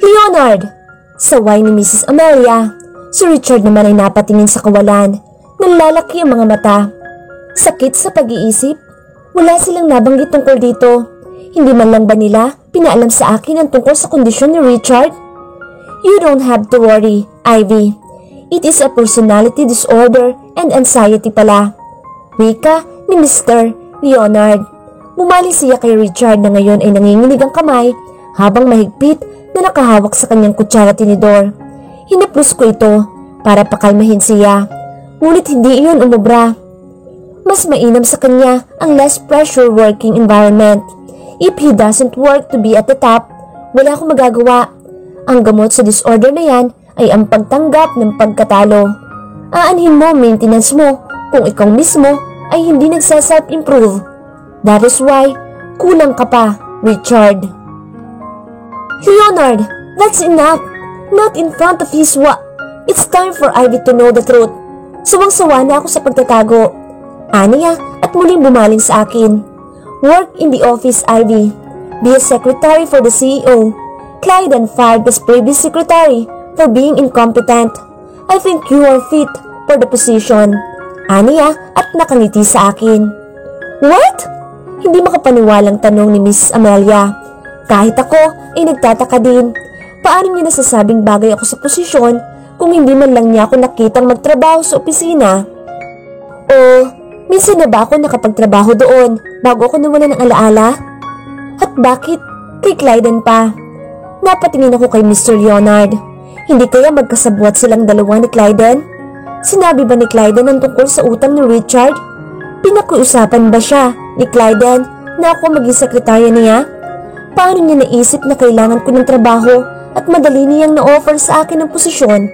Leonard! Saway ni Mrs. Amelia. Si Richard naman ay napatingin sa kawalan. Nanlalaki ang mga mata. Sakit sa pag-iisip? Wala silang nabanggit tungkol dito. Hindi man lang ba nila pinaalam sa akin ang tungkol sa kondisyon ni Richard? You don't have to worry, Ivy. It is a personality disorder and anxiety pala. Wika ni Mr. Leonard. Bumalik siya kay Richard na ngayon ay nanginginig ang kamay habang mahigpit na nakahawak sa kanyang kutsara tinidor. Hinaplos ko ito para pakalmahin siya. Ngunit hindi iyon umubra. Mas mainam sa kanya ang less pressure working environment. If he doesn't work to be at the top, wala akong magagawa. Ang gamot sa disorder na yan ay ang pagtanggap ng pagkatalo. Aanhin mo maintenance mo kung ikaw mismo ay hindi nagsa-self-improve. That is why, kulang ka pa, Richard. Leonard, that's enough. Not in front of his It's time for Ivy to know the truth. Suwang-sawa na ako sa pagtatago. Aniya at muling bumaling sa akin. Work in the office, Ivy. Be a secretary for the CEO. Clyden fired his previous secretary for being incompetent. I think you are fit for the position. Aniya at nakangiti sa akin. What? Hindi makapaniwalang tanong ni Miss Amelia. Kahit ako ay nagtataka din. Paano niya nasasabing bagay ako sa posisyon kung hindi man lang niya ako nakitang magtrabaho sa opisina? O minsan na ba ako nakapagtrabaho doon bago ako nawala ng alaala? At bakit kay Clyden pa? Napatingin ako kay Mr. Leonard. Hindi kaya magkasabwat silang dalawa ni Clyden? Sinabi ba ni Clyden ang tungkol sa utang ni Richard? Pinakiusapan ba siya ni Clyden na ako maging sekretarya niya? Paano niya naisip na kailangan ko ng trabaho at madali niyang na-offer sa akin ang posisyon?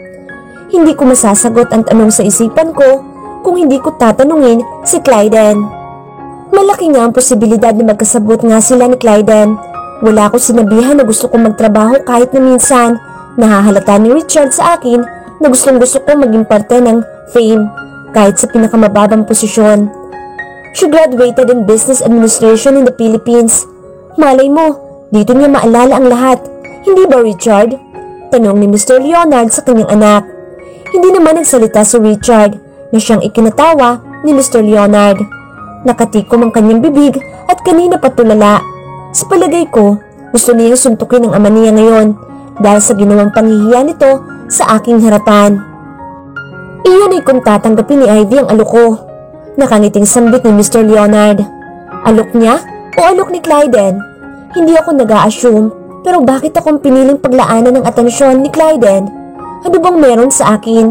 Hindi ko masasagot ang tanong sa isipan ko kung hindi ko tatanungin si Clyden. Malaki nga ang posibilidad na magkasabot nga sila ni Clyden. Wala ko sinabihan na gusto kong magtrabaho kahit na minsan. Nahahalata ni Richard sa akin na gustong-gusto kong maging parte ng fame kahit sa pinakamababang posisyon. She graduated in business administration in the Philippines. Malay mo, dito niya maalala ang lahat. Hindi ba, Richard? Tanong ni Mr. Leonard sa kanyang anak. Hindi naman nagsalita si Richard na siyang ikinatawa ni Mr. Leonard. Nakatikom ang kanyang bibig at kanina patulala. Sa palagay ko, gusto niyang suntukin ang ama niya ngayon dahil sa ginawang panghihiya nito sa aking harapan. Iyon ay kung tatanggapin ni Ivy ang alok ko. Nakangiting sambit ni Mr. Leonard. Alok niya o alok ni Clyden? Hindi ako nag-a-assume, pero bakit akong piniling paglaanan ng atensyon ni Clyden? Ano bang meron sa akin?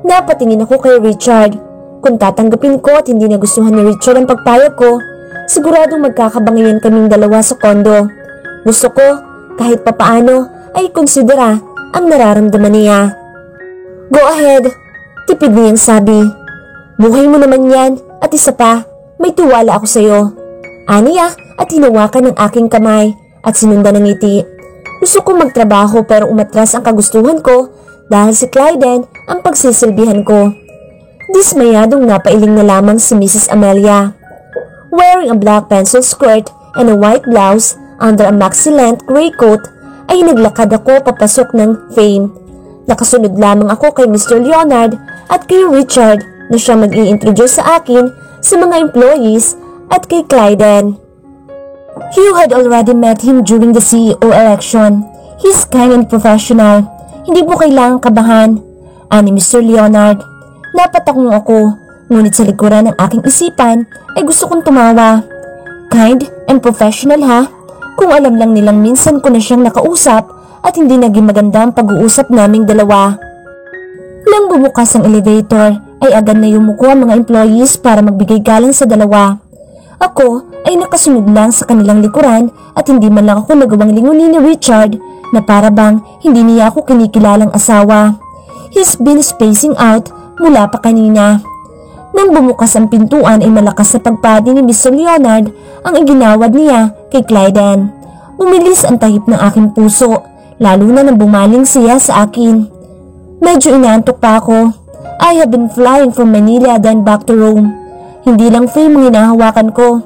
Napatingin ako kay Richard. Kung tatanggapin ko at hindi nagustuhan ni Richard ang pagpayag ko, siguradong magkakabangayan kaming dalawa sa kondo. Gusto ko, kahit papaano, ay konsidera ang nararamdaman niya. Go ahead, tipid niyang sabi. Buhay mo naman yan at isa pa, may tiwala ako sa'yo. Aniya at hinawakan ng aking kamay at sinundan ng ngiti. Gusto kong magtrabaho pero umatras ang kagustuhan ko dahil si Clyden ang pagsisilbihan ko. Dismayadong napailing na lamang si Mrs. Amelia. Wearing a black pencil skirt and a white blouse under a maxi-length gray coat ay naglakad ako papasok ng fame. Nakasunod lamang ako kay Mr. Leonard at kay Richard na siya mag-i-introduce sa akin sa mga employees at kay Clyden. You had already met him during the CEO election. He's kind and professional. Hindi mo kailangang kabahan, ani Mr. Leonard. Napatakong ako, ngunit sa likuran ng aking isipan ay gusto kong tumawa. Kind and professional ha? Kung alam lang nilang minsan ko na siyang nakausap at hindi naging maganda ang pag-uusap naming dalawa. Nang bumukas ang elevator ay agad na yumuko ang mga employees para magbigay galang sa dalawa. Ako ay nakasunod lang sa kanilang likuran at hindi man lang ako nagawang lingunin ni Richard na para bang hindi niya ako kinikilalang asawa. He's been spacing out mula pa kanina. Nang bumukas ang pintuan ay malakas na pagpadi ni Mr. Leonard ang iginawad niya kay Clyden. Bumilis ang tahip ng aking puso, lalo na nang bumaling siya sa akin. Medyo inaantok pa ako. I have been flying from Manila then back to Rome. Hindi lang fame ang hinahawakan ko.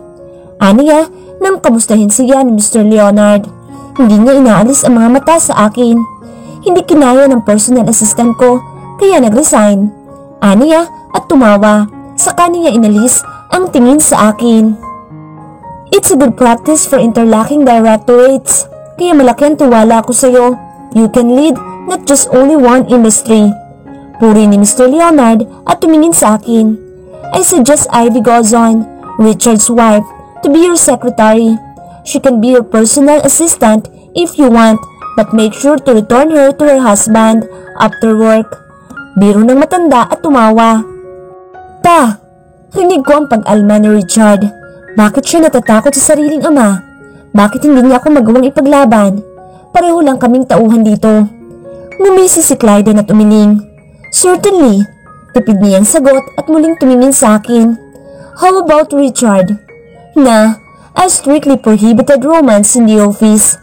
Aniya, nang kamustahin siya ni Mr. Leonard. Hindi niya inaalis ang mga mata sa akin. Hindi kinaya ng personal assistant ko, kaya nag-resign. Aniya at tumawa. Saka niya inalis ang tingin sa akin. It's a good practice for interlocking directorates. Kaya malaki ang tiwala ko sa'yo. You can lead not just only one industry. Puri ni Mr. Leonard at tumingin sa akin. I suggest Ivy Gozon, Richard's wife, to be your secretary. She can be your personal assistant if you want, but make sure to return her to her husband after work. Biro ng matanda at tumawa. Pa, rinig ko ang pag-alma ni Richard. Bakit siya natatakot sa sariling ama? Bakit hindi niya ako magawang ipaglaban? Pareho lang kaming tauhan dito. Ngumisi si Clyden at umiling. Certainly. Tipid niyang sagot at muling tumingin sa akin. How about Richard? Na, a strictly prohibited romance in the office.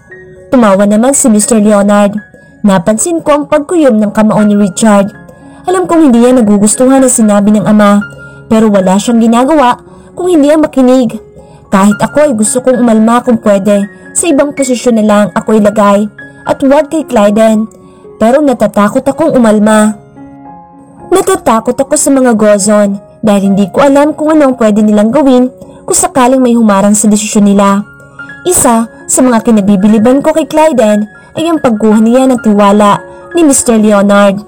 Tumawa naman si Mr. Leonard. Napansin ko ang pagkuyom ng kamao ni Richard. Alam kong hindi niya nagugustuhan ang sinabi ng ama, pero wala siyang ginagawa kung hindi ang makinig. Kahit ako ay gusto kong umalma kung pwede, sa ibang posisyon na lang ako ilagay at huwag kay Clyden. Pero natatakot akong umalma. Natatakot ako sa mga Gozon dahil hindi ko alam kung ano ang pwede nilang gawin kung sakaling may humarang sa desisyon nila. Isa sa mga kinabibiliban ko kay Clyden ay ang pagkuha niya ng tiwala ni Mr. Leonard.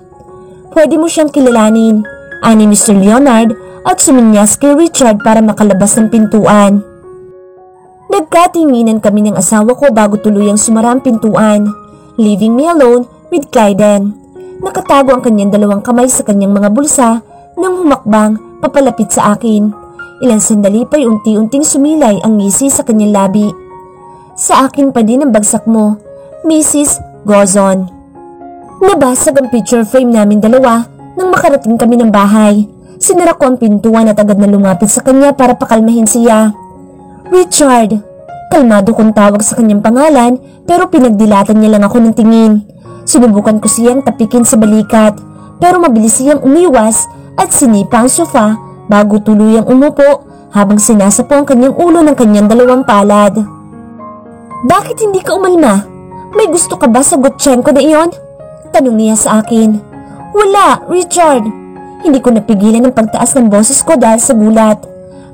Pwede mo siyang kilalanin, ani Mr. Leonard at suminyas kay Richard para makalabas ng pintuan. Nagkatinginan kami ng asawa ko bago tuluyang sumara ang pintuan, leaving me alone with Clyden. Nakatago ang kanyang dalawang kamay sa kanyang mga bulsa nang humakbang papalapit sa akin. Ilang sandali pa'y unti-unting sumilay ang ngisi sa kanyang labi. Sa akin pa din ang bagsak mo, Mrs. Gozon. Nabasag ang picture frame namin dalawa nang makarating kami ng bahay. Sinara ko ang pintuan at agad na lumapit sa kanya para pakalmahin siya. Richard! Kalmado kong tawag sa kanyang pangalan pero pinagdilatan niya lang ako ng tingin. Sinubukan ko siyang tapikin sa balikat pero mabilis siyang umiwas at sinipa ang sofa bago tuluyang umupo habang sinasapo ang kanyang ulo ng kanyang dalawang palad. Bakit hindi ka umalma? May gusto ka ba sa Gutchenko na iyon? Tanong niya sa akin. Wala, Richard. Hindi ko napigilan ang pagtaas ng boses ko dahil sa gulat.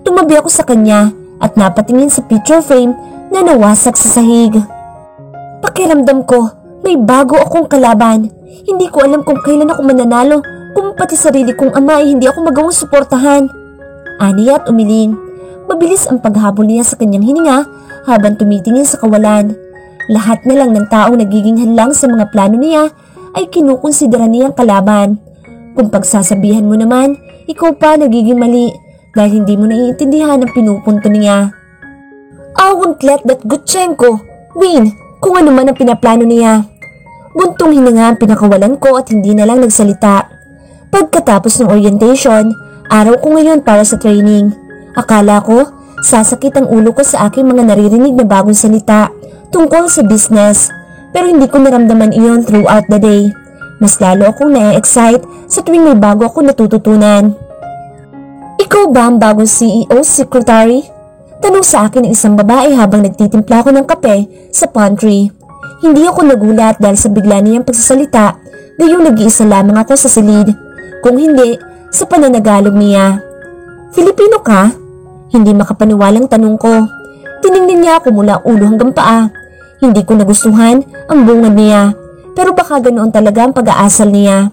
Tumabi ako sa kanya at napatingin sa picture frame na nawasak sa sahig. Pakiramdam ko, may bago akong kalaban. Hindi ko alam kung kailan ako mananalo kung pati sarili kong ama ay hindi ako magawang suportahan. Aniya at umiling. Mabilis ang paghabol niya sa kanyang hininga habang tumitingin sa kawalan. Lahat na lang ng taong nagiging hadlang sa mga plano niya ay kinukonsidera niyang kalaban. Kung pagsasabihan mo naman, ikaw pa nagiging mali dahil hindi mo naiintindihan ang pinupunto niya. I won't let that Gutchenko win kung ano man ang pinaplano niya. Buntong hininga ang pinakawalan ko at hindi na lang nagsalita. Pagkatapos ng orientation, araw ko ngayon para sa training. Akala ko, sasakit ang ulo ko sa aking mga naririnig na bagong salita tungkol sa business. Pero hindi ko naramdaman iyon throughout the day. Mas lalo akong na-excite sa tuwing may bago ako natututunan. Ikaw ba ang bagong CEO secretary? Tanong sa akin ng isang babae habang nagtitimpla ako ng kape sa pantry. Hindi ako nagulat dahil sa bigla niyang pagsasalita gayong nag-iisa lamang ako sa silid. Kung hindi, sa pananagalog niya. Filipino ka? Hindi makapaniwalang tanong ko. Tiningnan niya ako mula ulo hanggang paa. Hindi ko nagustuhan ang bungad niya. Pero baka ganoon talaga ang pag-aasal niya.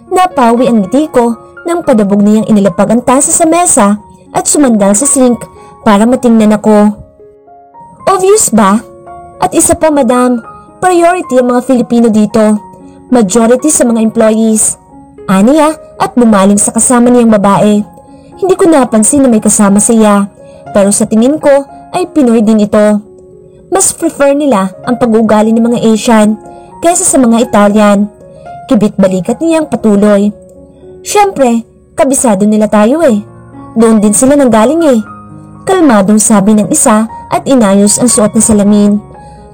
Napawi ang ngiti ko nang padabog niyang inilapag ang tasa sa mesa at sumandal sa sink para matingnan ako. Obvious ba? At isa pa madam, priority ang mga Filipino dito. Majority sa mga employees. Aniya at bumaling sa kasama niyang babae. Hindi ko napansin na may kasama siya, pero sa tingin ko ay Pinoy din ito. Mas prefer nila ang pag-uugali ng mga Asian kaysa sa mga Italian. Kibit-balikat niyang patuloy. Siyempre, kabisado nila tayo eh. Doon din sila nanggaling eh. Kalmadong sabi ng isa at inayos ang suot na salamin.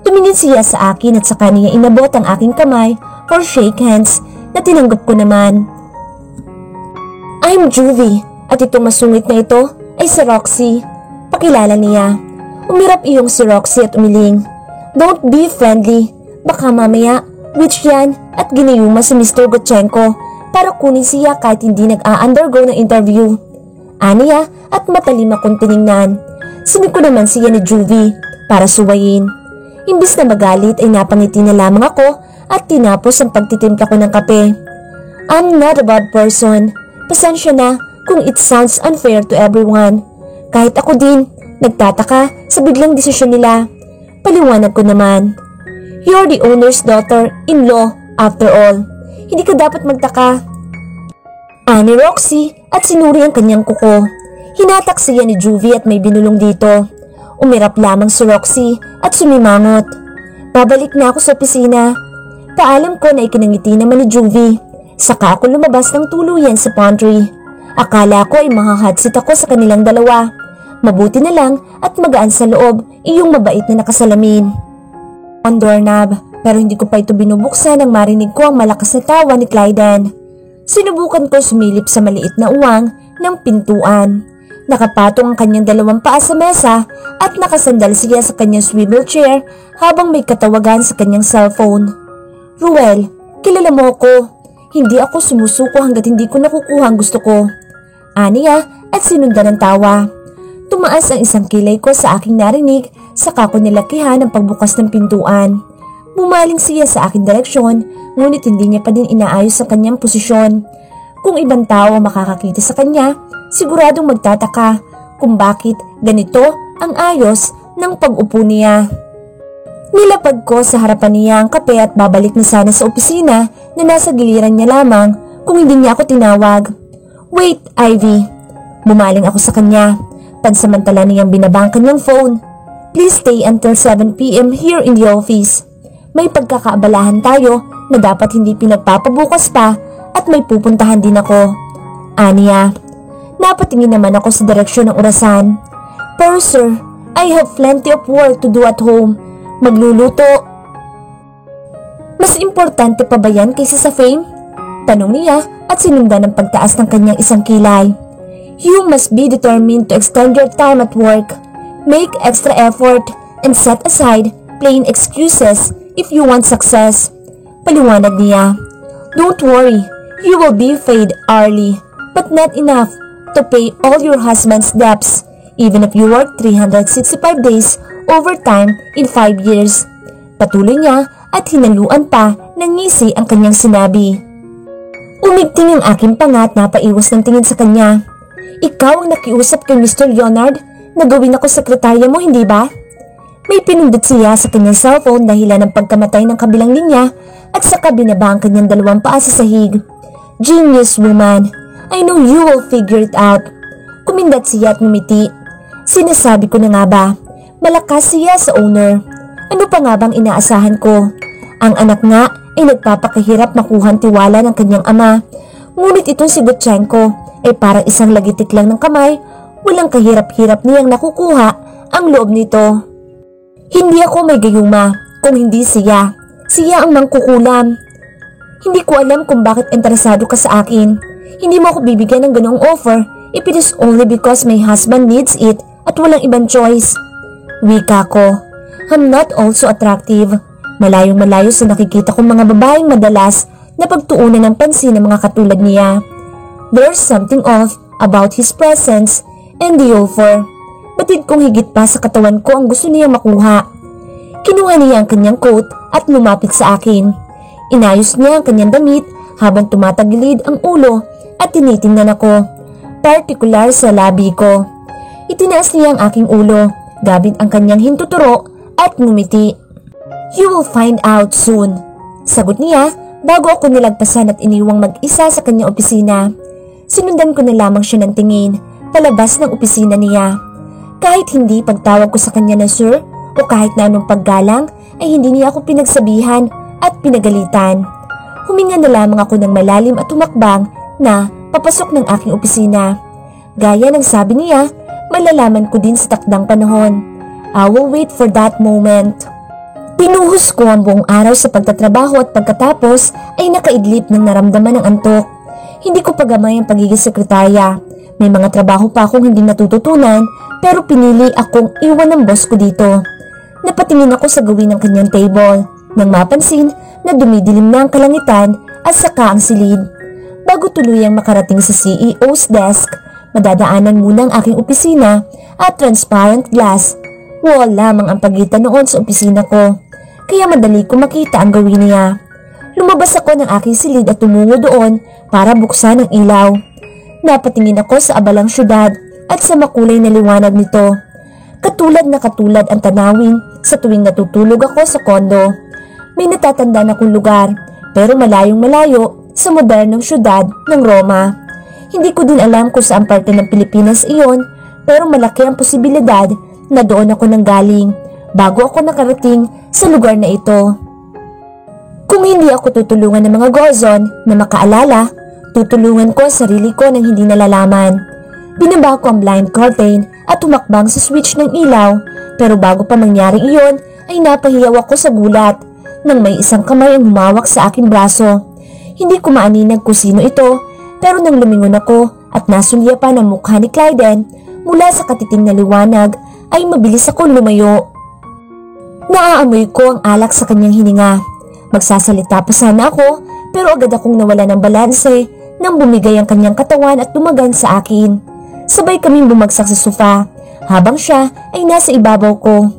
Tumingin siya sa akin at saka niya inabot ang aking kamay for shake hands na tinanggap ko naman. I'm Juvie at itong masungit na ito ay si Roxy. Pakilala niya. Umirap iyong si Roxy at umiling. Don't be friendly. Baka mamaya, witch yan at ginayuma si Mr. Gutchenko para kunin siya kahit hindi nag-a-undergo ng interview. Aniya at matalim akong tiningnan. Siniko naman siya ni Juvie para suwayin. Imbis na magalit ay napangiti na lamang ako at tinapos ang pagtitimpla ko ng kape. I'm not a bad person. Pasensya na kung it sounds unfair to everyone. Kahit ako din, nagtataka sa biglang desisyon nila. Paliwanag ko naman. You're the owner's daughter-in-law after all. Hindi ka dapat magtaka. Ani Roxy at sinuri ang kanyang kuko. Hinatak siya ni Juvie at may binulong dito. Umirap lamang si Roxy at sumimangot. Babalik na ako sa opisina. Paalam ko na ikinangiti naman ni Juvie. Saka ako lumabas ng tuluyan sa pantry. Akala ko ay mahahadsit ako sa kanilang dalawa. Mabuti na lang at magaan sa loob iyong mabait na nakasalamin. On doorknob, pero hindi ko pa ito binubuksan nang marinig ko ang malakas na tawa ni Clyden. Sinubukan ko sumilip sa maliit na uwang ng pintuan. Nakapatong ang kanyang dalawang paa sa mesa at nakasandal siya sa kanyang swivel chair habang may katawagan sa kanyang cellphone. Ruel, kilala mo ako. Hindi ako sumusuko hanggat hindi ko nakukuha ang gusto ko. Aniya at sinundan ng tawa. Tumaas ang isang kilay ko sa aking narinig saka ko nilakihan ang pagbukas ng pintuan. Bumaling siya sa aking direksyon ngunit hindi niya pa din inaayos sa kanyang posisyon. Kung ibang tao ang makakakita sa kanya, siguradong magtataka kung bakit ganito ang ayos ng pag-upo niya. Nilapag ko sa harapan niya ang kape at babalik na sana sa opisina na nasa giliran niya lamang kung hindi niya ako tinawag. Wait, Ivy. Bumaling ako sa kanya. Pansamantala niyang binaba ang kanyang phone. Please stay until 7 p.m. here in the office. May pagkakaabalahan tayo na dapat hindi pinagpapabukas pa at may pupuntahan din ako. Aniya. Napatingin naman ako sa direksyon ng orasan. Pero sir, I have plenty of work to do at home. Magluluto. Mas importante pa ba yan kaysa sa fame? Tanong niya at sinundan ng pagtaas ng kanyang isang kilay. You must be determined to extend your time at work. Make extra effort and set aside plain excuses if you want success. Paliwanag niya. Don't worry, you will be paid hourly, but not enough to pay all your husband's debts, even if you work 365 days overtime in 5 years. Patuloy niya at hinaluan pa ng ngisi ang kanyang sinabi. Umigting ang aking pangat na paiwas ng tingin sa kanya. Ikaw ang nakiusap kay Mr. Leonard na gawin ako sekretarya mo, hindi ba? May pinindot siya sa kanyang cellphone dahilan ng pagkamatay ng kabilang linya at saka binaba ang kanyang dalawang paa sa sahig. Genius woman, I know you will figure it out. Kumindat siya at ngumiti. Sinasabi ko na nga ba, malakas siya sa owner. Ano pa nga bang inaasahan ko? Ang anak nga ay nagpapakahirap makuha ang tiwala ng kanyang ama. Ngunit itong si Gutchenko ay parang isang lagitik lang ng kamay, walang kahirap-hirap niyang nakukuha ang loob nito. Hindi ako may gayuma kung hindi siya. Siya ang mangkukulam. Hindi ko alam kung bakit interesado ka sa akin. Hindi mo ako bibigyan ng ganoong offer if it is only because my husband needs it at walang ibang choice. Wika ko. I'm not also attractive. Malayong malayo sa nakikita kong mga babaeng madalas na pagtuunan ng pansin ng mga katulad niya. There's something off about his presence and the offer. Batid kong higit pa sa katawan ko ang gusto niya makuha. Kinuha niya ang kanyang coat at lumapit sa akin. Inayos niya ang kanyang damit habang tumatagilid ang ulo at tinitingnan ako, partikular sa labi ko. Itinaas niya ang aking ulo, gamit ang kanyang hintuturo at ngumiti. You will find out soon. Sagot niya bago ako nilagpasan at iniwang mag-isa sa kanyang opisina. Sinundan ko na lamang siya ng tingin, palabas ng opisina niya. Kahit hindi pagtawag ko sa kanya na sir o kahit na anong paggalang ay hindi niya ako pinagsabihan at pinagalitan. Huminga na lamang ako ng malalim at tumakbang na papasok ng aking opisina. Gaya ng sabi niya, malalaman ko din sa takdang panahon. I will wait for that moment. Pinuhos ko ang buong araw sa pagtatrabaho at pagkatapos ay nakaidlip ng naramdaman ng antok. Hindi ko pagamay ang pagiging sekretarya. May mga trabaho pa akong hindi natututunan pero pinili akong iwan ng boss ko dito. Napatingin ako sa gawin ng kanyang table nang mapansin na dumidilim na ang kalangitan at saka ang silid. Bago tuluyang makarating sa CEO's desk, madadaanan muna ang aking opisina at transparent glass. Wall lamang ang pagitan noon sa opisina ko, kaya madali ko makita ang gawin niya. Lumabas ako ng aking silid at tumungo doon para buksan ang ilaw. Napatingin ako sa abalang syudad at sa makulay na liwanag nito. Katulad na katulad ang tanawin sa tuwing natutulog ako sa kondo. May natatandaan akong lugar pero malayong malayo sa modernong syudad ng Roma. Hindi ko din alam kung saan parte ng Pilipinas iyon pero malaki ang posibilidad na doon ako nanggaling bago ako nakarating sa lugar na ito. Kung hindi ako tutulungan ng mga gozon na makaalala, tutulungan ko ang sarili ko ng hindi nalalaman. Binaba ko ang blind curtain at tumakbang sa switch ng ilaw, pero bago pa mangyari iyon ay napahiyaw ako sa gulat nang may isang kamay ang humawak sa aking braso. Hindi ko maaninag kung sino ito, pero nang lumingon ako at nasulyapan ang mukha ni Clyden mula sa katiting na liwanag ay mabilis akong lumayo. Naaamoy ko ang alak sa kanyang hininga. Magsasalita pa sana ako pero agad akong nawala ng balanse nang bumigay ang kanyang katawan at tumagan sa akin. Sabay kaming bumagsak sa sofa habang siya ay nasa ibabaw ko.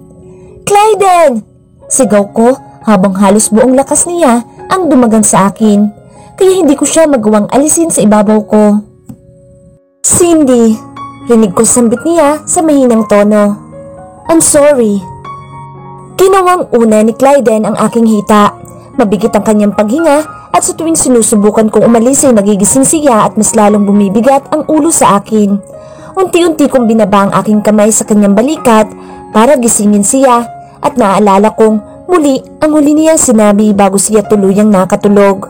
"Clyden!" Sigaw ko habang halos buong lakas niya ang dumagan sa akin, kaya hindi ko siya magawang alisin sa ibabaw ko. "Cindy!" Rinig ko sambit niya sa mahinang tono. "I'm sorry." Ginawang una ni Clyden ang aking hita. Mabigat ang kanyang paghinga at sa tuwing sinusubukan kong umalis ay nagigising siya at mas lalong bumibigat ang ulo sa akin. Unti-unti kong binaba ang aking kamay sa kanyang balikat para gisingin siya at naaalala kong muli ang huli niyang sinabi bago siya tuluyang nakatulog.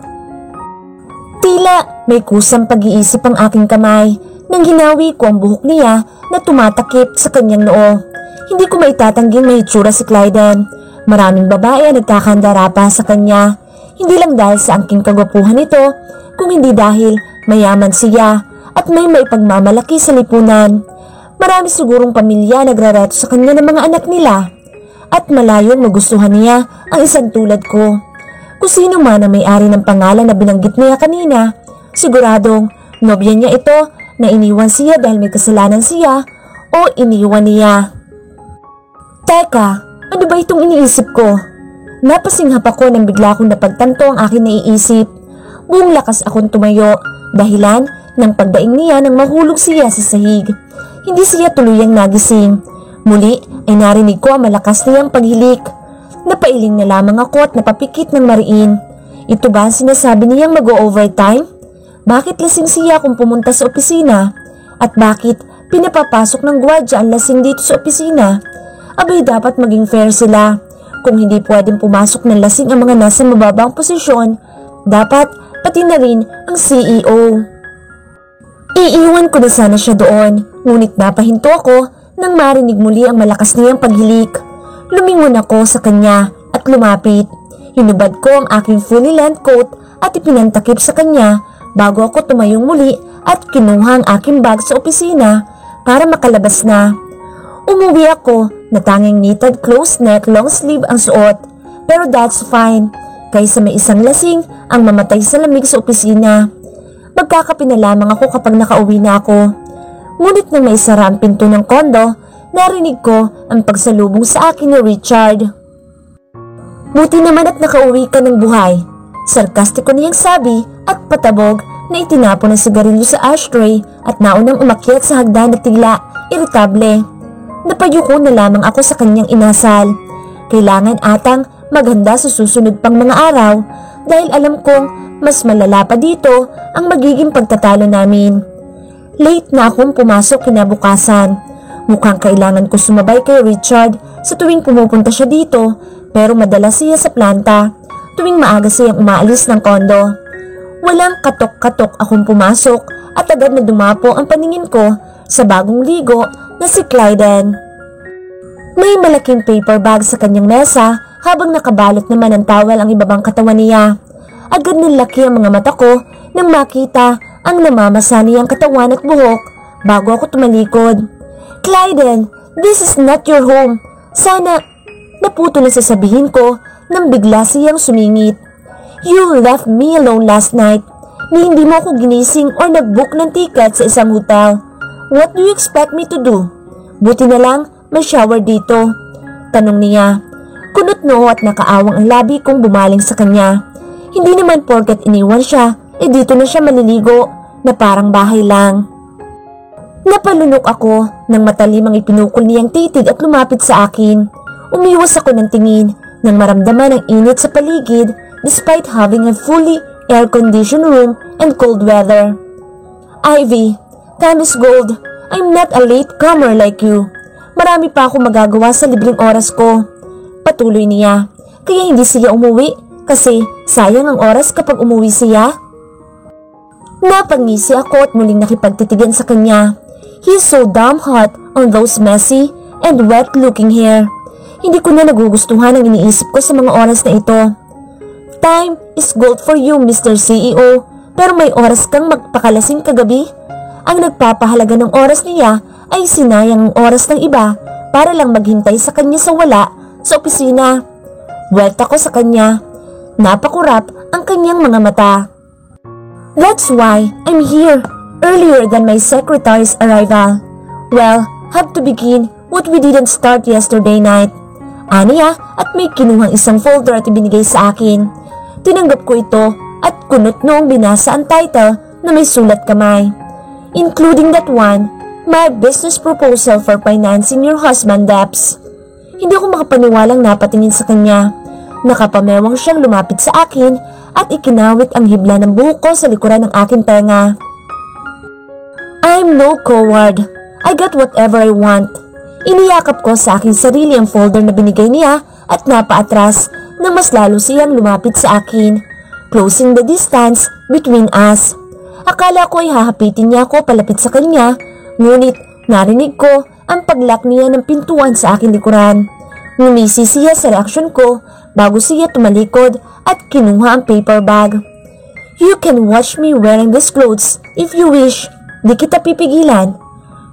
Tila may kusang pag-iisip ang aking kamay nang hinawi ko ang buhok niya na tumatakip sa kanyang noo. Hindi ko maitatangging may itsura si Clyden. Maraming babae ang nagkakandara pa sa kanya, hindi lang dahil sa angking kagwapuhan nito, kung hindi dahil mayaman siya at may maipagmamalaki sa lipunan. Marami sigurong pamilya nagrareto sa kanya ng mga anak nila at malayong magustuhan niya ang isang tulad ko. Kung sino man ang may-ari ng pangalan na binanggit niya kanina, siguradong nobya niya ito na iniwan siya dahil may kasalanan siya o iniwan niya. Teka! Ano ba itong iniisip ko? Napasinghap ako nang bigla kong napagtanto ang aking naiisip. Buong lakas akong tumayo, dahilan ng pagdaing niya nang mahulog siya sa sahig. Hindi siya tuluyang nagising. Muli ay narinig ko ang malakas niyang paghilik. Napailing na lamang ako at napapikit ng mariin. Ito ba ang sinasabi niyang mag-o-overtime? Bakit lasing siya kung pumunta sa opisina? At bakit pinapapasok ng gwardiya ang lasing dito sa opisina? Abay dapat maging fair sila. Kung hindi pwedeng pumasok ng lasing ang mga nasa mababang posisyon, dapat pati na rin ang CEO. Iiwan ko na sana siya doon, ngunit napahinto ako nang marinig muli ang malakas niyang paghilik. Lumingon ako sa kanya at lumapit. Hinubad ko ang aking fully length coat at ipinantakip sa kanya bago ako tumayong muli at kinuha ang aking bag sa opisina para makalabas na. Umuwi ako na tanging knitted close neck long sleeve ang suot, pero that's fine kaysa may isang lasing ang mamatay sa lamig sa opisina. Magkakape na lamang ako kapag nakauwi na ako. Ngunit nang may sara ang pinto ng kondo, narinig ko ang pagsalubong sa akin ni Richard. "Buti naman at nakauwi ka ng buhay," sarkastiko niyang sabi at patabog na itinapon ang sigarilyo sa ashtray at naunang umakyat sa hagdan na tila iritable. Napayuko na lamang ako sa kanyang inasal. Kailangan atang maghanda sa susunod pang mga araw dahil alam kong mas malala pa dito ang magiging pagtatalo namin. Late na akong pumasok kinabukasan. Mukhang kailangan ko sumabay kay Richard sa tuwing pumupunta siya dito, pero madalas siya sa planta tuwing maaga siyang umaalis ng kondo. Walang katok-katok akong pumasok at agad na dumapo ang paningin ko sa bagong ligo na si Clyden. May malaking paper bag sa kanyang mesa habang nakabalot naman ng towel ang ibabang katawan niya. Agad nilaki ang mga mata ko nang makita ang namamasa niyang katawan at buhok bago ako tumalikod. "Clyden, this is not your home. Sana..." Naputo na sasabihin ko nang bigla siyang sumingit. You left me alone last night. Ni hindi mo ako ginising or nag-book ng ticket sa isang hotel. What do you expect me to do? Buti na lang may shower dito. Tanong niya. Kunot noo at nakaawang ang labi kong bumaling sa kanya. Hindi naman porket iniwan siya, dito na siya maliligo na parang bahay lang. Napalunok ako nang matalimang ipinukol niyang titig at lumapit sa akin. Umiwas ako ng tingin nang maramdaman ang init sa paligid despite having a fully air-conditioned room and cold weather. Ivy, time is gold. I'm not a latecomer like you. Marami pa ako magagawa sa libreng oras ko. Patuloy niya. Kaya hindi siya umuwi kasi sayang ang oras kapag umuwi siya. Napangisi ako at muling nakipagtitigan sa kanya. He's so damn hot on those messy and wet-looking hair. Hindi ko na nagugustuhan ang iniisip ko sa mga oras na ito. Time is gold for you, Mr. CEO, pero may oras kang magpakalasing kagabi. Ang nagpapahalaga ng oras niya ay sinayang ang oras ng iba para lang maghintay sa kanya sa wala sa opisina. Welta ko sa kanya. Napakurap ang kanyang mga mata. That's why I'm here earlier than my secretary's arrival. Well, have to begin what we didn't start yesterday night. Aniya at may kinuhang isang folder at ibinigay sa akin. Tinanggap ko ito at kunot noong binasa ang title na may sulat kamay. Including that one, my business proposal for financing your husband debts. Hindi ako makapaniwalang napatingin sa kanya. Nakapamewang siyang lumapit sa akin at ikinawit ang hibla ng buhok ko sa likuran ng aking tenga. I'm no coward. I got whatever I want. Iniyakap ko sa aking sarili ang folder na binigay niya at napaatras nang mas lalo siyang lumapit sa akin, closing the distance between us. Akala ko ay hahapitin niya ako palapit sa kanya, ngunit narinig ko ang paglock niya ng pintuan sa aking likuran. Ngumisi siya sa reaksyon ko bago siya tumalikod at kinuha ang paper bag. You can watch me wearing these clothes if you wish. Di kita pipigilan.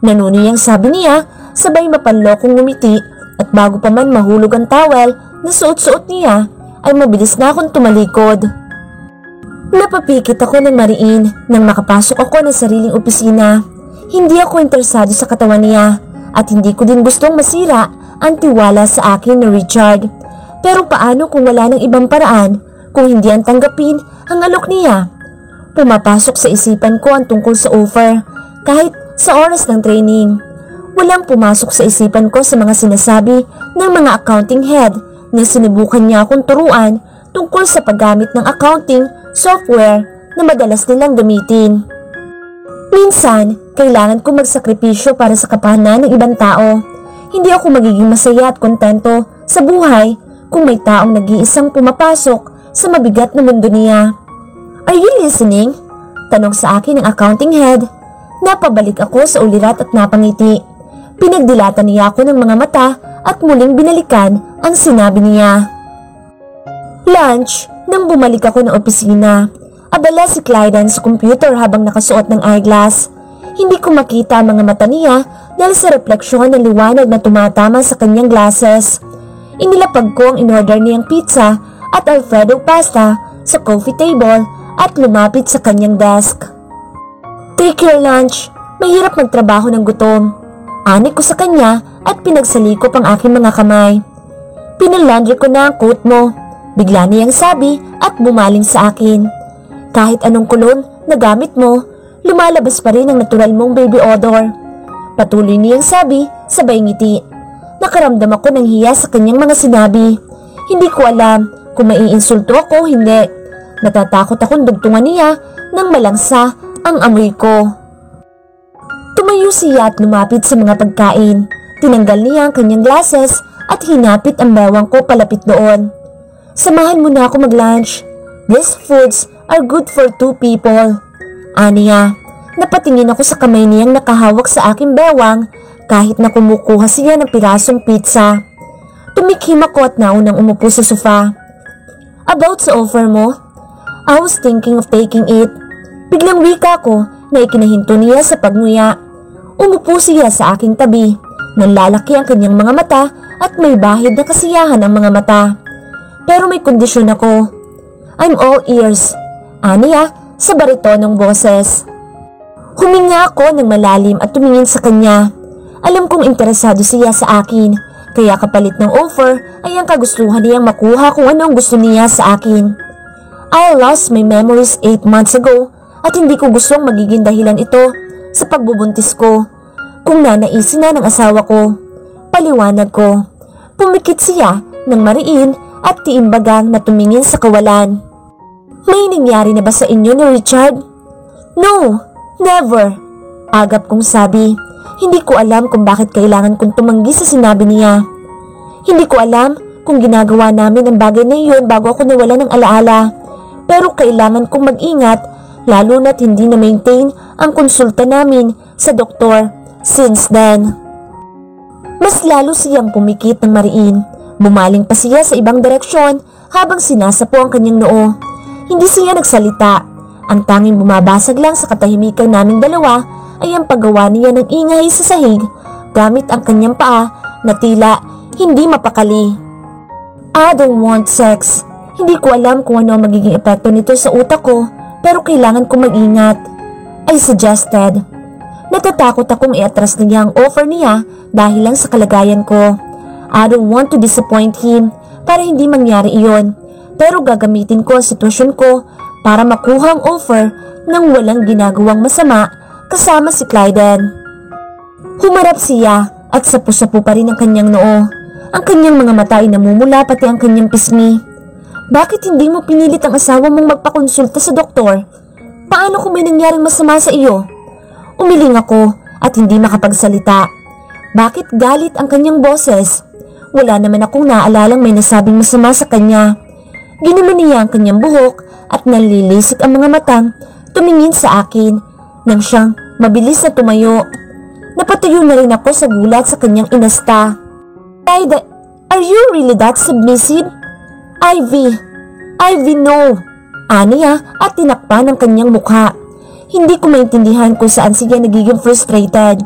Nanuniyang sabi niya, sabay mapanlokong ngumiti at bago pa man mahulog ang towel na suot-suot niya, ay mabilis na akong tumalikod. Napapikit ako ng mariin nang makapasok ako ng sariling opisina. Hindi ako interesado sa katawan niya at hindi ko din gustong masira ang tiwala sa akin ni Richard. Pero paano kung wala ng ibang paraan kung hindi ang tanggapin ang alok niya? Pumapasok sa isipan ko ang tungkol sa offer kahit sa oras ng training. Walang pumasok sa isipan ko sa mga sinasabi ng mga accounting head na sinubukan niya akong turuan tungkol sa paggamit ng accounting software na madalas nilang gamitin. Minsan, kailangan ko magsakripisyo para sa kapakanan ng ibang tao. Hindi ako magiging masaya at kontento sa buhay kung may taong nag-iisang pumapasok sa mabigat na mundo niya. Are you listening? Tanong sa akin ng accounting head. Napabalik ako sa ulirat at napangiti. Pinagdilatan niya ako ng mga mata at muling binalikan ang sinabi niya. Lunch, nang bumalik ako ng opisina. Abala si Clyden sa computer habang nakasuot ng eyeglass. Hindi ko makita ang mga mata niya dahil sa refleksyon ng liwanag na tumatama sa kanyang glasses. Inilapag ko ang in-order niyang pizza at Alfredo pasta sa coffee table at lumapit sa kanyang desk. Take your lunch. Mahirap magtrabaho ng gutom. Anik ko sa kanya at pinagsalikop ang aking mga kamay. Pinalandry ko na ang coat mo. Bigla niyang sabi at bumaling sa akin. Kahit anong kulon na gamit mo, lumalabas pa rin ang natural mong baby odor. Patuloy niyang sabi, sabay ngiti. Nakaramdam ako ng hiya sa kanyang mga sinabi. Hindi ko alam kung maiinsulto ako o hindi. Natatakot akong dugtungan niya nang malangsa ang amoy ko. Tumayo siya at lumapit sa mga pagkain. Tinanggal niya ang kanyang glasses at hinapit ang bewang ko palapit doon. Samahan mo na ako mag-lunch. These foods are good for 2 people. Aniya, napatingin ako sa kamay niyang nakahawak sa aking bewang kahit na kumukuha siya ng pirasong pizza. Tumikhim ako at naunang umupo sa sofa. About sa offer mo? I was thinking of taking it. Biglang wika ko na ikinahinto niya sa pagnguya. Umupo siya sa aking tabi. Nanlalaki ang kanyang mga mata at may bahid na kasiyahan ang mga mata. Pero may kondisyon ako. I'm all ears, aniya sa baritonong boses. Huminga ako ng malalim at tumingin sa kanya. Alam kong interesado siya sa akin, kaya kapalit ng offer ay ang kagustuhan niyang makuha kung ano ang gusto niya sa akin. I lost my memories 8 months ago at hindi ko gustong magiging dahilan ito sa pagbubuntis ko. Kung nanaisin na ng asawa ko, paliwanag ko. Pumikit siya ng mariin at tiimbagang na tumingin sa kawalan. May nangyari na ba sa inyo ni Richard? No, never. Agap kong sabi. Hindi ko alam kung bakit kailangan kong tumanggi sa sinabi niya. Hindi ko alam kung ginagawa namin ang bagay na iyon bago ako nawala ng alaala. Pero kailangan kong mag-ingat lalo na't hindi na-maintain ang konsulta namin sa doktor since then. Mas lalo siyang pumikit ng mariin. Bumaling pa siya sa ibang direksyon habang sinasapo ang kanyang noo. Hindi siya nagsalita. Ang tanging bumabasag lang sa katahimikan naming dalawa ay ang paggawa niya ng ingay sa sahig gamit ang kanyang paa na tila hindi mapakali. I don't want sex. Hindi ko alam kung ano ang magiging epekto nito sa utak ko pero kailangan kong mag-ingat. I suggested. Natatakot akong iatras na niya ang offer niya dahil lang sa kalagayan ko. I don't want to disappoint him para hindi mangyari iyon. Pero gagamitin ko ang sitwasyon ko para makuha ang offer nang walang ginagawang masama kasama si Clyden. Humarap siya at sapu-sapu pa rin ang kanyang noo. Ang kanyang mga mata ay namumula pati ang kanyang pisngi. Bakit hindi mo pinilit ang asawa mong magpakonsulta sa doktor? Paano kung may nangyaring masama sa iyo? Umiling ako at hindi makapagsalita. Bakit galit ang kanyang boses? Wala naman akong naalalang may nasabing masama sa kanya. Ginaman niya ang kanyang buhok at nalilisik ang mga matang tumingin sa akin nang siyang mabilis na tumayo. Napatayo na rin ako sa gulat sa kanyang inasta. Are you really that submissive? Ivy, no. Aniya at tinakpan ang kanyang mukha. Hindi ko maintindihan kung saan siya nagiging frustrated.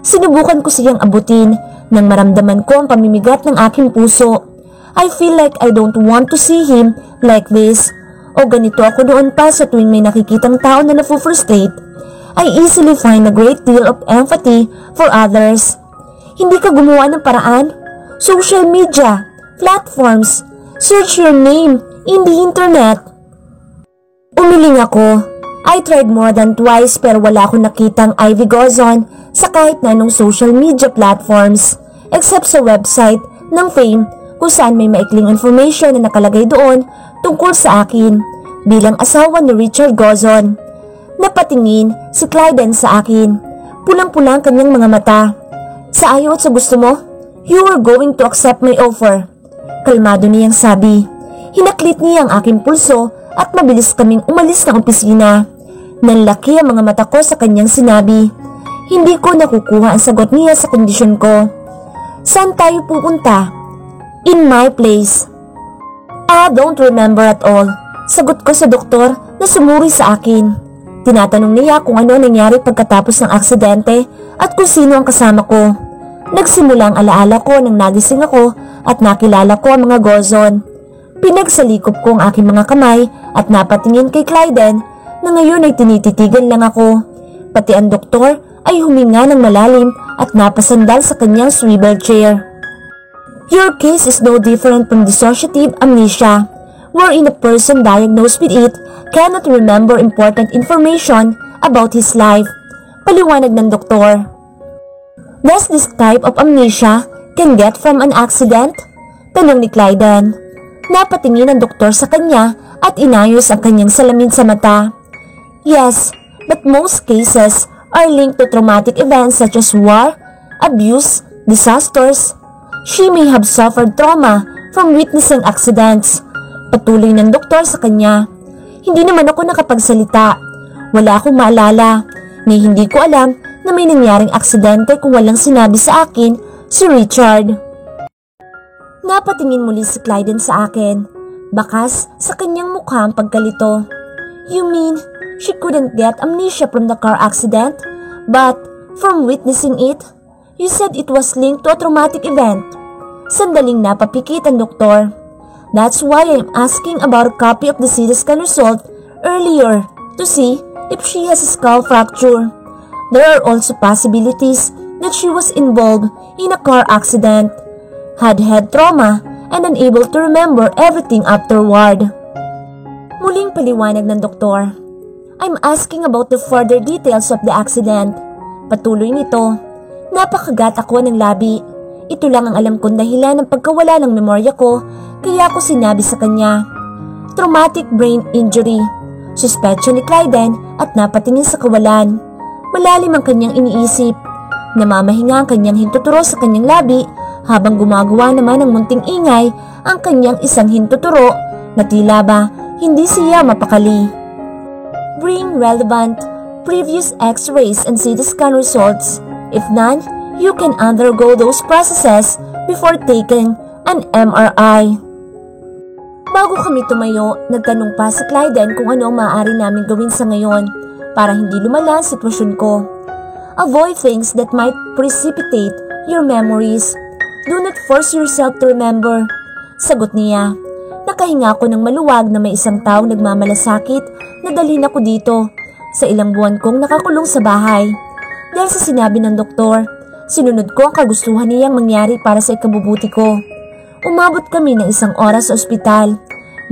Sinubukan ko siyang abutin nang maramdaman ko ang pamimigat ng aking puso. I feel like I don't want to see him like this. O ganito ako noon pa sa tuwing may nakikitang tao na nafu-frustrate. I easily find a great deal of empathy for others. Hindi ka gumawa ng paraan? Social media, platforms, search your name in the internet. Umiling ako. I tried more than twice pero wala akong nakitang Ivy Gozon sa kahit na anong social media platforms except sa website ng Fame kung saan may maikling information na nakalagay doon tungkol sa akin bilang asawa ni Richard Gozon. Napatingin si Clyden sa akin. Pulang-pulang kanyang mga mata. Sa ayaw at sa gusto mo, you were going to accept my offer. Kalmado niyang sabi. Hinaklit niya ang aking pulso at mabilis kaming umalis ng opisina. Nanlaki ang mga mata ko sa kanyang sinabi. Hindi ko nakukuha ang sagot niya sa kondisyon ko. Saan tayo pupunta? In my place. I don't remember at all. Sagot ko sa doktor na sumuri sa akin. Tinatanong niya kung ano nangyari pagkatapos ng aksidente at kung sino ang kasama ko. Nagsimula ang alaala ko nang nagising ako at nakilala ko ang mga Gozon. Pinagsalikop ko ang aking mga kamay at napatingin kay Clyden na ngayon ay tinititigan lang ako. Pati ang doktor ay huminga ng malalim at napasandal sa kanyang swivel chair. Your case is no different from dissociative amnesia, wherein a person diagnosed with it cannot remember important information about his life. Paliwanag ng doktor. Does this type of amnesia can get from an accident? Tanong ni Clyden. Napatingin ang doktor sa kanya at inayos ang kanyang salamin sa mata. Yes, but most cases are linked to traumatic events such as war, abuse, disasters. She may have suffered trauma from witnessing accidents. Patuloy ng doktor sa kanya. Hindi naman ako nakapagsalita. Wala akong maalala. Ni hindi ko alam na may nangyaring aksidente kung walang sinabi sa akin si Richard. Napatingin muli si Clyden sa akin. Bakas sa kanyang mukha ang pagkalito. You mean she couldn't get amnesia from the car accident, but from witnessing it? You said it was linked to a traumatic event. Sandaling napapikit ang doktor. That's why I'm asking about a copy of the CT scan result earlier to see if she has a skull fracture. There are also possibilities that she was involved in a car accident, had head trauma, and unable to remember everything afterward. Muling paliwanag ng doktor. I'm asking about the further details of the accident. Patuloy nito. Napakagat ako ng labi. Ito lang ang alam kong dahilan ng pagkawala ng memorya ko, kaya ako sinabi sa kanya. Traumatic brain injury. Suspetsya ni Clyden at napatingin sa kawalan. Malalim ang kanyang iniisip. Namamahinga ang kanyang hintuturo sa kanyang labi habang gumagawa naman ng munting ingay ang kanyang isang hintuturo na tila ba hindi siya mapakali. Bring relevant previous x-rays and CT scan results. If none, you can undergo those processes before taking an MRI. Bago kami tumayo, nagtanong pa si Clyden kung ano ang maaari namin gawin sa ngayon para hindi lumala ang sitwasyon ko. Avoid things that might precipitate your memories. Do not force yourself to remember. Sagot niya. Nakahinga ako ng maluwag na may isang taong nagmamalasakit na dalhin ako dito sa ilang buwan kong nakakulong sa bahay. Dahil sa sinabi ng doktor, sinunod ko ang kagustuhan niyang mangyari para sa ikabubuti ko. Umabot kami ng 1 oras sa ospital.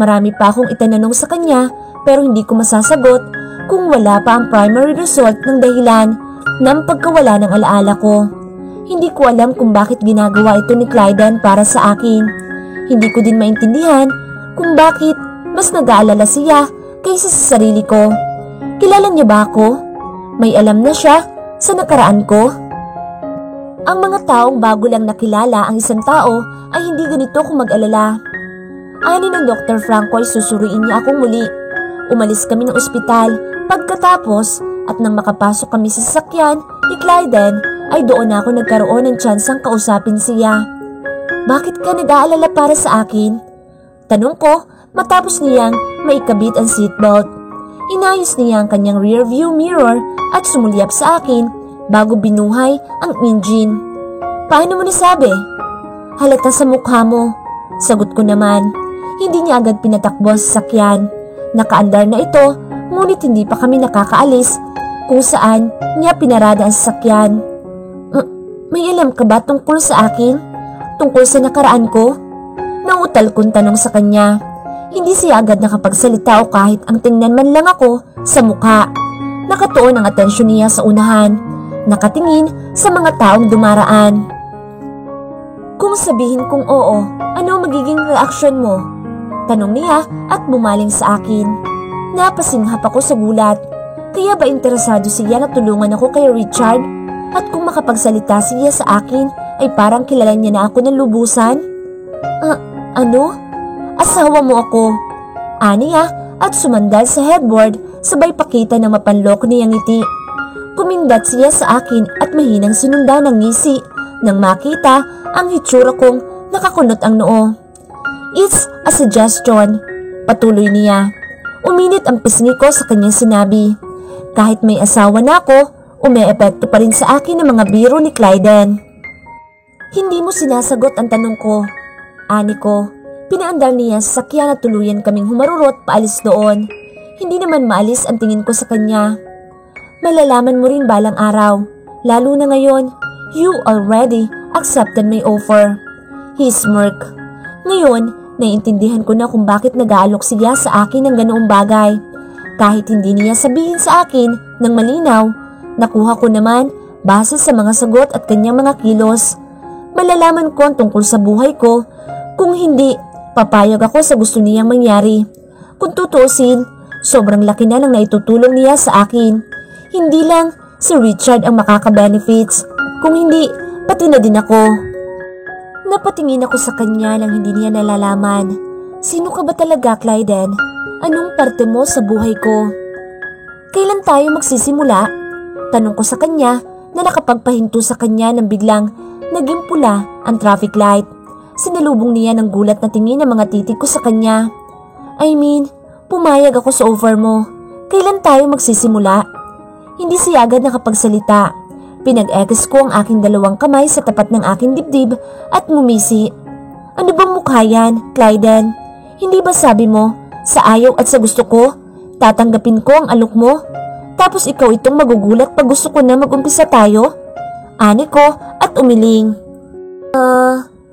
Marami pa akong itananong sa kanya pero hindi ko masasagot kung wala pa ang primary result ng dahilan ng pagkawala ng alaala ko. Hindi ko alam kung bakit ginagawa ito ni Clyden para sa akin. Hindi ko din maintindihan kung bakit mas nag-aalala siya kaysa sa sarili ko. Kilala niya ba ako? May alam na siya sa nakaraan ko? Ang mga taong bago lang nakilala ang isang tao ay hindi ganito kung mag-alala. Ani ng Dr. Franco ay susuriin niya akong muli. Umalis kami ng ospital pagkatapos at nang makapasok kami sa sasakyan ni Clyden ay doon ako nagkaroon ng tsansang kausapin siya. Bakit ka nag-aalala para sa akin? Tanong ko matapos niyang maikabit ang seatbelt. Inayos niya ang kanyang rear view mirror at sumulyap sa akin bago binuhay ang engine. Paano mo nasabi? Halata sa mukha mo. Sagot ko naman. Hindi niya agad pinatakbo ang sasakyan. Nakaandar na ito, ngunit hindi pa kami nakakaalis kung saan niya pinarada ang sasakyan. May alam ka ba tungkol sa akin? Tungkol sa nakaraan ko? Nautal kong tanong sa kanya. Hindi siya agad nakapagsalita o kahit ang tingnan man lang ako sa mukha. Nakatuon ang atensyon niya sa unahan. Nakatingin sa mga taong dumaraan. Kung sabihin kong oo, ano magiging reaksyon mo? Tanong niya at bumaling sa akin. Napasinghap ako sa gulat. Kaya ba interesado siya na tulungan ako kay Richard? At kung makapagsalita siya sa akin ay parang kilala niya na ako ng lubusan? Ano? Asawa mo ako. Aniya at sumandal sa headboard sabay pakita ng mapanlok niyang ngiti. Kumindat siya sa akin at mahinang sinunda ng ngisi nang makita ang hitsura kong nakakunot ang noo. It's a suggestion. Patuloy niya. Uminit ang pisngi ko sa kanyang sinabi. Kahit may asawa na ako, umeepekto pa rin sa akin ang mga biro ni Clyden. Hindi mo sinasagot ang tanong ko. Ani ko, pinaandar niya sa sakyan at tuluyan kaming humarurot paalis doon. Hindi naman maalis ang tingin ko sa kanya. Malalaman mo rin balang araw, lalo na ngayon, you already accepted my offer. He smirked. Ngayon, naiintindihan ko na kung bakit nag-aalok siya sa akin ng ganoong bagay. Kahit hindi niya sabihin sa akin ng malinaw, nakuha ko naman base sa mga sagot at kanyang mga kilos. Malalaman ko ang tungkol sa buhay ko. Kung hindi, papayag ako sa gusto niyang mangyari. Kung tutuusin, sobrang laki na ng naitutulong niya sa akin. Hindi lang si Richard ang makaka-benefits. Kung hindi, pati na din ako. Napatingin ako sa kanya nang hindi niya nalalaman. Sino ka ba talaga, Clyden? Anong parte mo sa buhay ko? Kailan tayo magsisimula? Tanong ko sa kanya na nakapagpahinto sa kanya nang biglang naging pula ang traffic light. Sinalubong niya ng gulat na tingin ang mga titig ko sa kanya. I mean, pumayag ako sa offer mo. Kailan tayo magsisimula? Hindi siya agad nakapagsalita. Pinag-ekis ko ang aking dalawang kamay sa tapat ng aking dibdib at ngumisi. Ano bang mukha yan, Clyden? Hindi ba sabi mo, sa ayaw at sa gusto ko, tatanggapin ko ang alok mo? Tapos ikaw itong magugulat pag gusto ko na mag-umpisa tayo? Ani ko at umiling.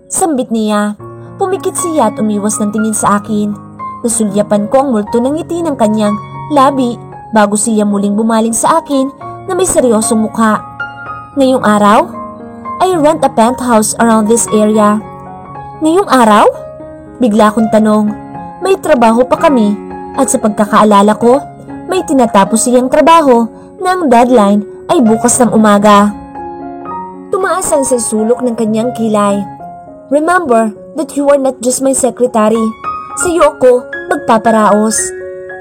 Sambit niya. Pumikit siya at umiwas ng tingin sa akin. Nasulyapan ko ang multo ng ngiti ng kanyang labi bago siya muling bumaling sa akin na may seryosong mukha. Ngayong araw? I rent a penthouse around this area. Ngayong araw? Bigla akong tanong. May trabaho pa kami at sa pagkakaalala ko, may tinatapos siyang trabaho na ang deadline ay bukas ng umaga. Tumaas ang sulok ng kanyang kilay. Remember that you are not just my secretary. Sa iyo ako magpaparaos.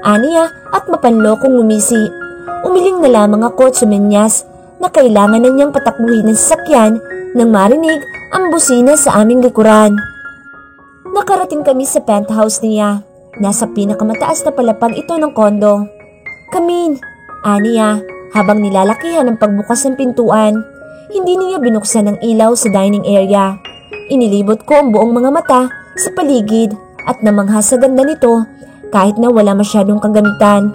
Aniya at mapanlokong ngumisi. Umiling na lamang ako at sumenyas na kailangan na niyang patakbuhin ng sasakyan nang marinig ang busina sa aming likuran. Nakarating kami sa penthouse niya. Nasa pinakamataas na palapag ito ng kondo. Come in, aniya, habang nilalakihan ang pagbukas ng pintuan. Hindi niya binuksan ang ilaw sa dining area. Inilibot ko ang buong mga mata sa paligid at namangha sa ganda nito kahit na wala masyadong kagamitan.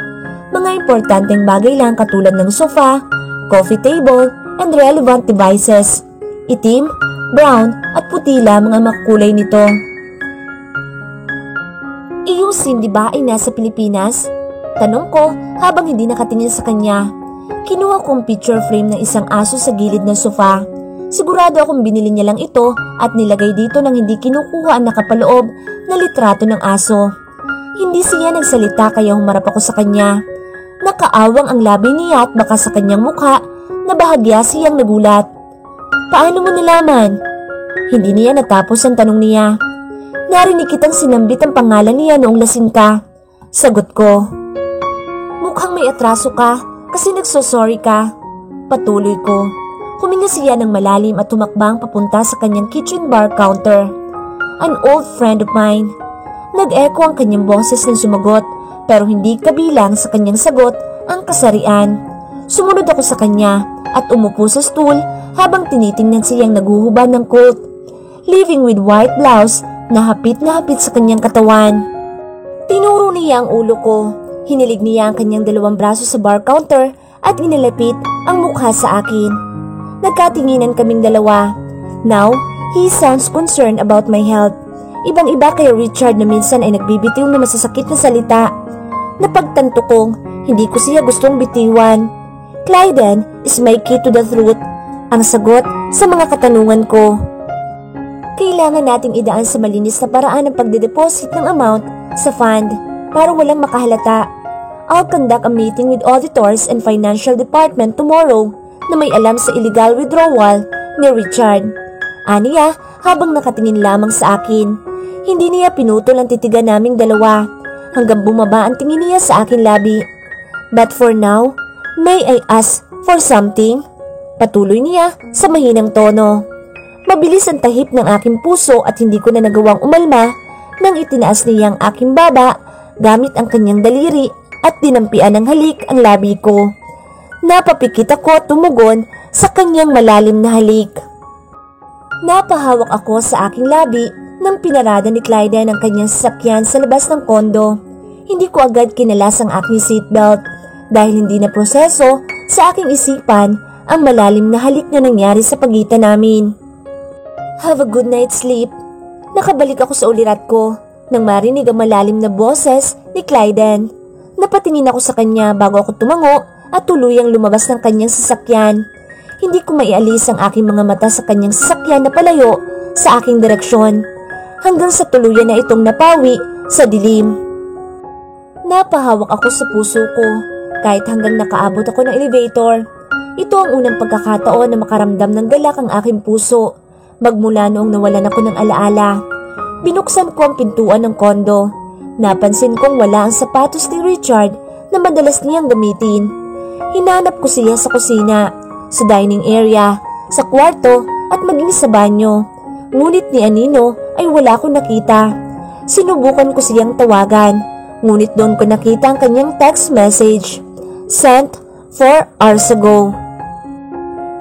Mga importanteng bagay lang katulad ng sofa, coffee table, and relevant devices. Itim, brown at putila mga makulay nito. Iyong Cindy ba ay nasa Pilipinas? Tanong ko habang hindi nakatingin sa kanya. Kinuha kong picture frame ng isang aso sa gilid ng sofa. Sigurado akong binili niya lang ito at nilagay dito nang hindi kinukuha ang nakapaloob na litrato ng aso. Hindi siya nagsalita kaya humarap ako sa kanya. Nakaawang ang labi niya at baka sa kanyang mukha na bahagya siyang nagulat. Paano mo nalaman? Hindi niya natapos ang tanong niya. Narinig kitang sinambit ang pangalan niya noong lasing ka. Sagot ko. Mukhang may atraso ka kasi nagsosorry ka. Patuloy ko. Huminga siya ng malalim at tumakbang papunta sa kanyang kitchen bar counter. An old friend of mine. Nag-echo ang kanyang boses ng sumagot pero hindi kabilang sa kanyang sagot ang kasarian. Sumunod ako sa kanya at umupo sa stool habang tinitingnan siyang naghuhubad ng coat. Living with white blouse na hapit sa kanyang katawan. Tinuro niya ang ulo ko. Hinilig niya ang kanyang dalawang braso sa bar counter at inilapit ang mukha sa akin. Nagkatinginan kaming dalawa. Now, he sounds concerned about my health. Ibang-iba kay Richard na minsan ay nagbibitiw na masasakit na salita. Napagtanto kong hindi ko siya gustong bitiwan. Clyden is my key to the truth. Ang sagot sa mga katanungan ko. Kailangan nating idaan sa malinis na paraan ang pagdedeposit ng amount sa fund para walang makahalata. I'll conduct a meeting with auditors and financial department tomorrow na may alam sa illegal withdrawal ni Richard. Aniya habang nakatingin lamang sa akin. Hindi niya pinutol ang titigan naming dalawa hanggang bumaba ang tingin niya sa akin labi. But for now, may I ask for something? Patuloy niya sa mahinang tono. Mabilis ang tahip ng aking puso at hindi ko na nagawang umalma nang itinaas niya ang aking baba gamit ang kanyang daliri at dinampian ng halik ang labi ko. Napapikit ako at tumugon sa kanyang malalim na halik. Napahawak ako sa aking labi nang pinarada ni Clyden ang kanyang sasakyan sa labas ng kondo. Hindi ko agad kinalas ang aking seatbelt dahil hindi na proseso sa aking isipan ang malalim na halik na nangyari sa pagitan namin. Have a good night's sleep. Nakabalik ako sa ulirat ko nang marinig ang malalim na boses ni Clyden. Napatingin ako sa kanya bago ako tumango at tuluyang lumabas ng kanyang sasakyan. Hindi ko maialis ang aking mga mata sa kanyang sasakyan na palayo sa aking direksyon hanggang sa tuluyan na itong napawi sa dilim. Napahawak ako sa puso ko kahit hanggang nakaabot ako ng elevator. Ito ang unang pagkakataon na makaramdam ng galak ang aking puso magmula noong nawalan ako ng alaala. Binuksan ko ang pintuan ng kondo. Napansin kong wala ang sapatos ni Richard na madalas niyang gamitin. Hinanap ko siya sa kusina, sa dining area, sa kwarto at maging sa banyo. Ngunit ni Anino ay wala akong nakita. Sinubukan ko siyang tawagan, ngunit doon ko nakita ang kanyang text message. Sent 4 hours ago.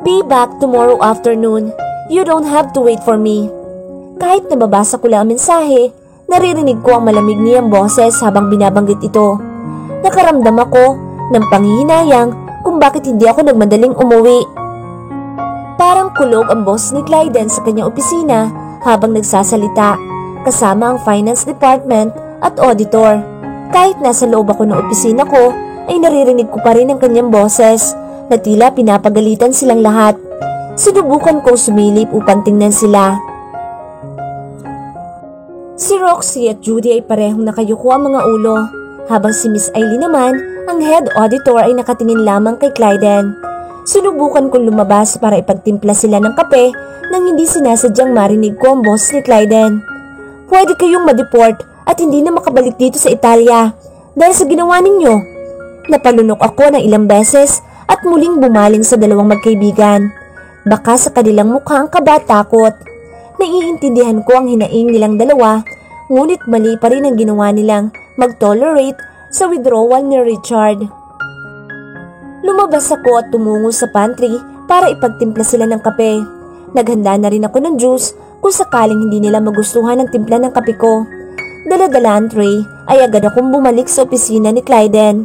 Be back tomorrow afternoon. You don't have to wait for me. Kahit nababasa ko lang ang mensahe, naririnig ko ang malamig niyang boses habang binabanggit ito. Nakaramdam ako ng panghihinayang kung bakit hindi ako nagmadaling umuwi. Parang kulog ang boss ni Clyden sa kanyang opisina habang nagsasalita, kasama ang finance department at auditor. Kahit nasa loob ako ng opisina ko, ay naririnig ko pa rin ang kanyang boses na tila pinapagalitan silang lahat. Sinubukan kong sumilip upang tingnan sila. Si Roxy at Judy ay parehong nakayuko ang mga ulo, habang si Miss Eileen naman, ang head auditor, ay nakatingin lamang kay Clyden. Sinubukan kong lumabas para ipagtimpla sila ng kape nang hindi sinasadyang marinig ko ang boss ni Clyden. Pwede kayong ma-deport at hindi na makabalik dito sa Italia dahil sa ginawa ninyo. Napalunok ako ng ilang beses at muling bumaling sa dalawang magkaibigan. Baka sa kanilang mukha ang kaba at takot. Naiintindihan ko ang hinaing nilang dalawa, ngunit mali pa rin ang ginawa nilang mag-tolerate sa withdrawal ni Richard. Lumabas ako at tumungo sa pantry para ipagtimpla sila ng kape. Naghanda na rin ako ng juice kung sakaling hindi nila magustuhan ang timpla ng kape ko. Dala-dala ang tray ay agad akong bumalik sa opisina ni Clyden.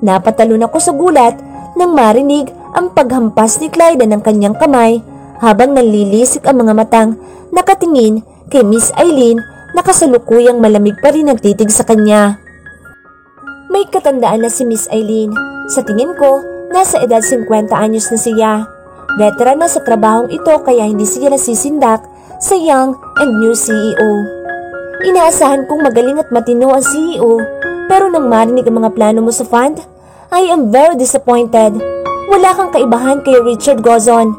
Napatalon ako sa gulat nang marinig ang paghampas ni Clyden ng kanyang kamay habang nanlilisik ang mga matang nakatingin kay Miss Eileen na kasalukuyang malamig pa rin ang titig sa kanya. May katandaan na si Miss Eileen. Sa tingin ko, nasa edad 50 anyos na siya. Veteran na sa trabahong ito kaya hindi siya nasisindak sa young and new CEO. Inaasahan kong magaling at matino ang CEO, pero nang marinig ang mga plano mo sa fund, I am very disappointed. Wala kang kaibahan kay Richard Gozon.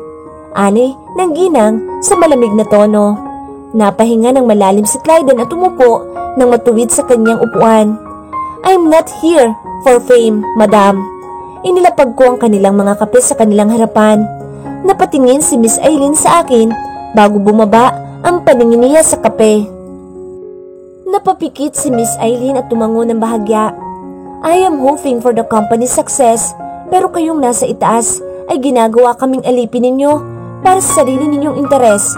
Ani nang ginang sa malamig na tono. Napahinga ng malalim si Clyden at umupo nang matuwid sa kanyang upuan. I'm not here for fame, madam. Inilapag ko ang kanilang mga kape sa kanilang harapan. Napatingin si Miss Eileen sa akin bago bumaba ang paningin niya sa kape. Napapikit si Miss Eileen at tumango ng bahagya. I am hoping for the company's success, pero kayong nasa itaas ay ginagawa kaming alipin ninyo para sa sarili ninyong interes.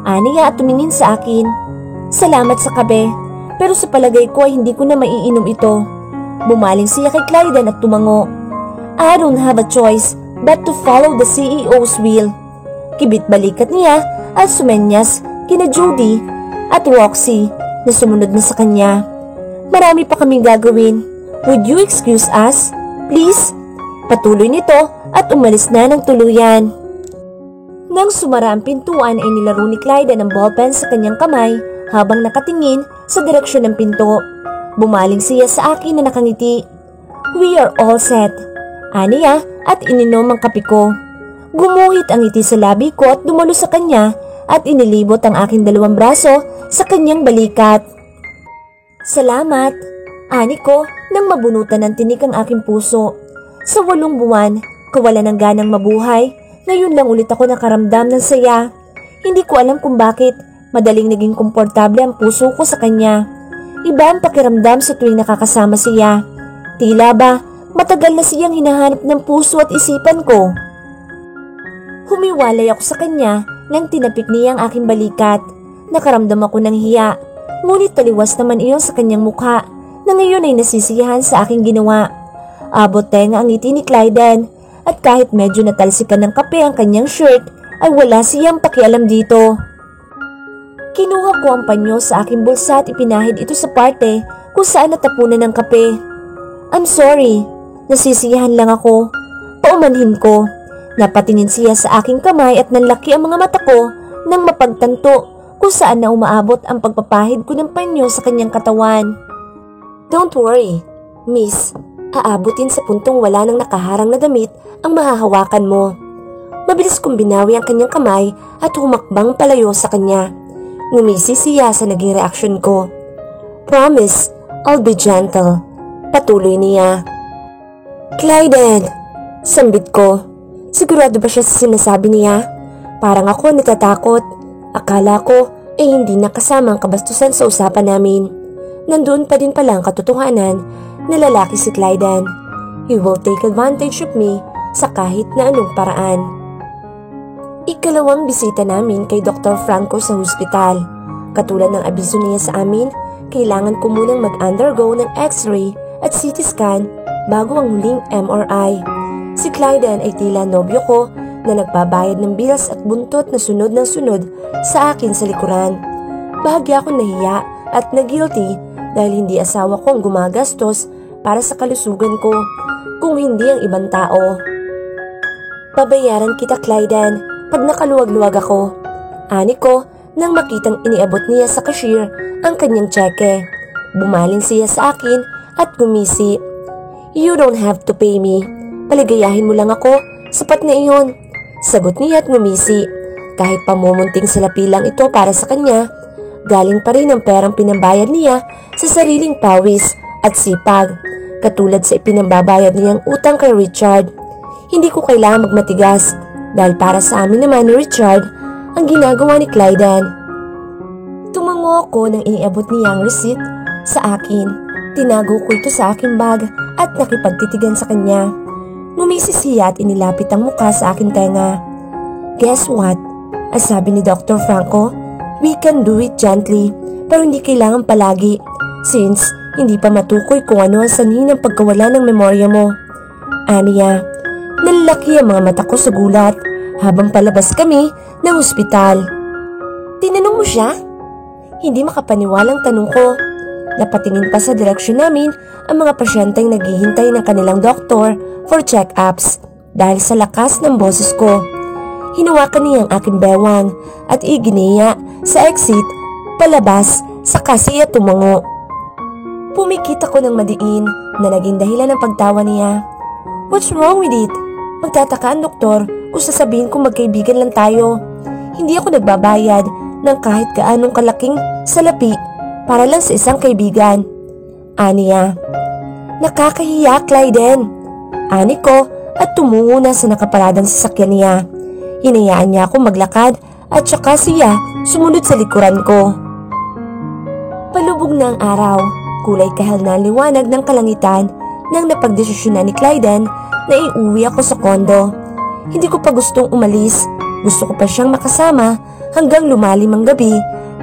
Aniya at tumingin sa akin. Salamat sa kape, pero sa palagay ko ay hindi ko na maiinom ito. Bumaling siya kay Clyden at tumango. I don't have a choice but to follow the CEO's will. Kibit balikat niya at sumenyas kina Judy at Roxy na sumunod na sa kanya. Marami pa kaming gagawin. Would you excuse us? Please? Patuloy nito at umalis na ng tuluyan. Nang sumara ang pintuan ay nilaro ni Clyden ang ballpen sa kanyang kamay habang nakatingin sa direksyon ng pinto. Bumaling siya sa akin na nakangiti. We are all set. Aniya at ininom ang kape ko. Gumuhit ang ngiti sa labi ko at dumalo sa kanya at inilibot ang aking dalawang braso sa kanyang balikat. Salamat, ani ko nang mabunutan ng tinik ang aking puso. Sa 8 buwan, kawalan ng ganang mabuhay, ngayon lang ulit ako nakaramdam ng saya. Hindi ko alam kung bakit, madaling naging komportable ang puso ko sa kanya. Iba ang pakiramdam sa tuwing nakakasama siya. Tila ba, matagal na siyang hinahanap ng puso at isipan ko. Humiwalay ako sa kanya nang tinapik niya ang aking balikat. Nakaramdam ako ng hiya, ngunit taliwas naman iyon sa kanyang mukha na ngayon ay nasisiyahan sa aking ginawa. Abot tenga ang ngiti ni Clyden at kahit medyo natalsikan ng kape ang kanyang shirt ay wala siyang pakialam dito. Kinuha ko ang panyo sa aking bulsa at ipinahid ito sa parte kung saan natapunan ng kape. I'm sorry, nasisiyahan lang ako. Paumanhin ko. Napatingin siya sa aking kamay at nanlaki ang mga mata ko nang mapagtanto kung saan na umaabot ang pagpapahid ko ng panyo sa kanyang katawan. Don't worry, miss. Aabutin sa puntong wala nang nakaharang na damit ang mahahawakan mo. Mabilis kong binawi ang kanyang kamay at humakbang palayo sa kanya. Ngumisi siya sa naging reaksyon ko. Promise, I'll be gentle. Patuloy niya. Clyden, sambit ko. Sigurado ba siya sa sinasabi niya? Parang ako natatakot. Akala ko hindi nakasama ang kabastusan sa usapan namin. Nandoon pa din pala ang katotohanan na lalaki si Clyden. He will take advantage of me sa kahit na anong paraan. Ikalawang bisita namin kay Dr. Franco sa hospital. Katulad ng abiso niya sa amin, kailangan ko munang mag-undergo ng x-ray at CT scan bago ang huling MRI. Si Clyden ay tila nobyo ko na nagbabayad ng bills at buntot na sunod ng sunod sa akin sa likuran. Bahagya akong nahiya at na-guilty dahil hindi asawa ko ang gumagastos para sa kalusugan ko, kung hindi ang ibang tao. Babayaran kita, Clyden, pag nakaluwag-luwag ako. Ani ko nang makitang iniabot niya sa cashier ang kanyang tseke. Bumaling siya sa akin at gumisi. You don't have to pay me. Paligayahin mo lang ako, sapat na iyon. Sagot niya at ngumisi. Kahit pamumunting salapi lang ito para sa kanya, galing pa rin ang perang pinambayad niya sa sariling pawis at sipag. Katulad sa ipinambabayad niyang utang kay Richard. Hindi ko kailangan magmatigas dahil para sa amin naman ni Richard ang ginagawa ni Clyden. Tumango ako nang iniabot niya ang receipt sa akin. Tinago ko ito sa aking bag at nakipagtitigan sa kanya. Ngumisi siya at inilapit ang mukha sa aking tenga. Guess what? Ang sabi ni Dr. Franco, we can do it gently pero hindi kailangan palagi since hindi pa matukoy kung ano ang sanhi ng pagkawala ng memorya mo. Aniya, nalalaki ang mga mata ko sa gulat habang palabas kami ng ospital. Tinanong mo siya? Hindi makapaniwalang tanong ko. Napatingin pa sa direksyon namin ang mga pasyenteng naghihintay ng kanilang doktor for check-ups dahil sa lakas ng boses ko. Hinawakan niya ang aking bewang at iginiya sa exit palabas sa kasi at tumango. Pumikit ako ng madiin na naging dahilan ng pagtawa niya. What's wrong with it? Magtataka ang doktor kung sasabihin kong magkaibigan lang tayo. Hindi ako nagbabayad ng kahit gaanong kalaking salapi para lang sa isang kaibigan. Aniya. Nakakahiya, Clyden. Ani ko at tumungo na sa nakaparadang sasakyan niya. Hinayaan niya ako maglakad at saka siya sumunod sa likuran ko. Palubog na ang araw. Kulay kahal na liwanag ng kalangitan nang napagdesisyonan ni Clyden na iuwi ako sa kondo. Hindi ko pa gustong umalis. Gusto ko pa siyang makasama hanggang lumalim ang gabi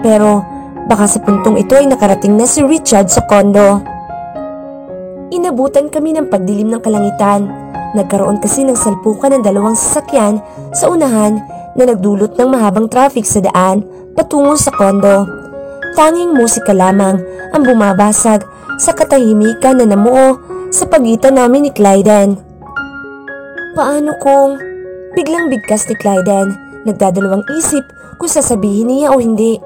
pero baka sa puntong ito ay nakarating na si Richard sa kondo. Inabutan kami ng pagdilim ng kalangitan. Nagkaroon kasi ng salpukan ng dalawang sasakyan sa unahan na nagdulot ng mahabang traffic sa daan patungo sa kondo. Tanging musika lamang ang bumabasag sa katahimikan na namuo sa pagitan namin ni Clyden. Paano kung biglang bigkas ni Clyden? Nagdadalawang isip kung sasabihin niya o hindi.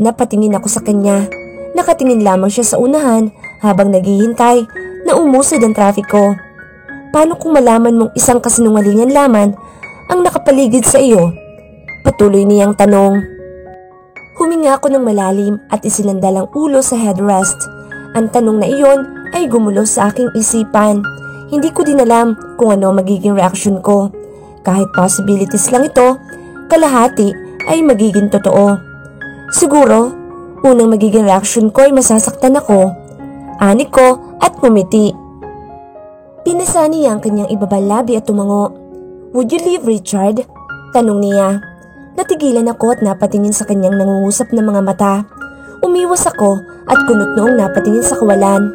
Napatingin ako sa kanya. Nakatingin lamang siya sa unahan habang naghihintay na umusad ang trapiko. Paano kung malaman mong isang kasinungalingan lamang ang nakapaligid sa iyo? Patuloy niyang tanong. Huminga ako ng malalim at isinandal ang ulo sa headrest. Ang tanong na iyon ay gumulo sa aking isipan. Hindi ko din alam kung ano magiging reaksyon ko. Kahit possibilities lang ito, kalahati ay magiging totoo. Siguro, unang magiging reaksyon ko ay masasaktan ako. Ani ko at ngumiti. Pinasa niya ang kanyang ibabang labi at tumango. Would you leave, Richard? Tanong niya. Natigilan ako at napatingin sa kanyang nangungusap na mga mata. Umiwas ako at kunot noong napatingin sa kawalan.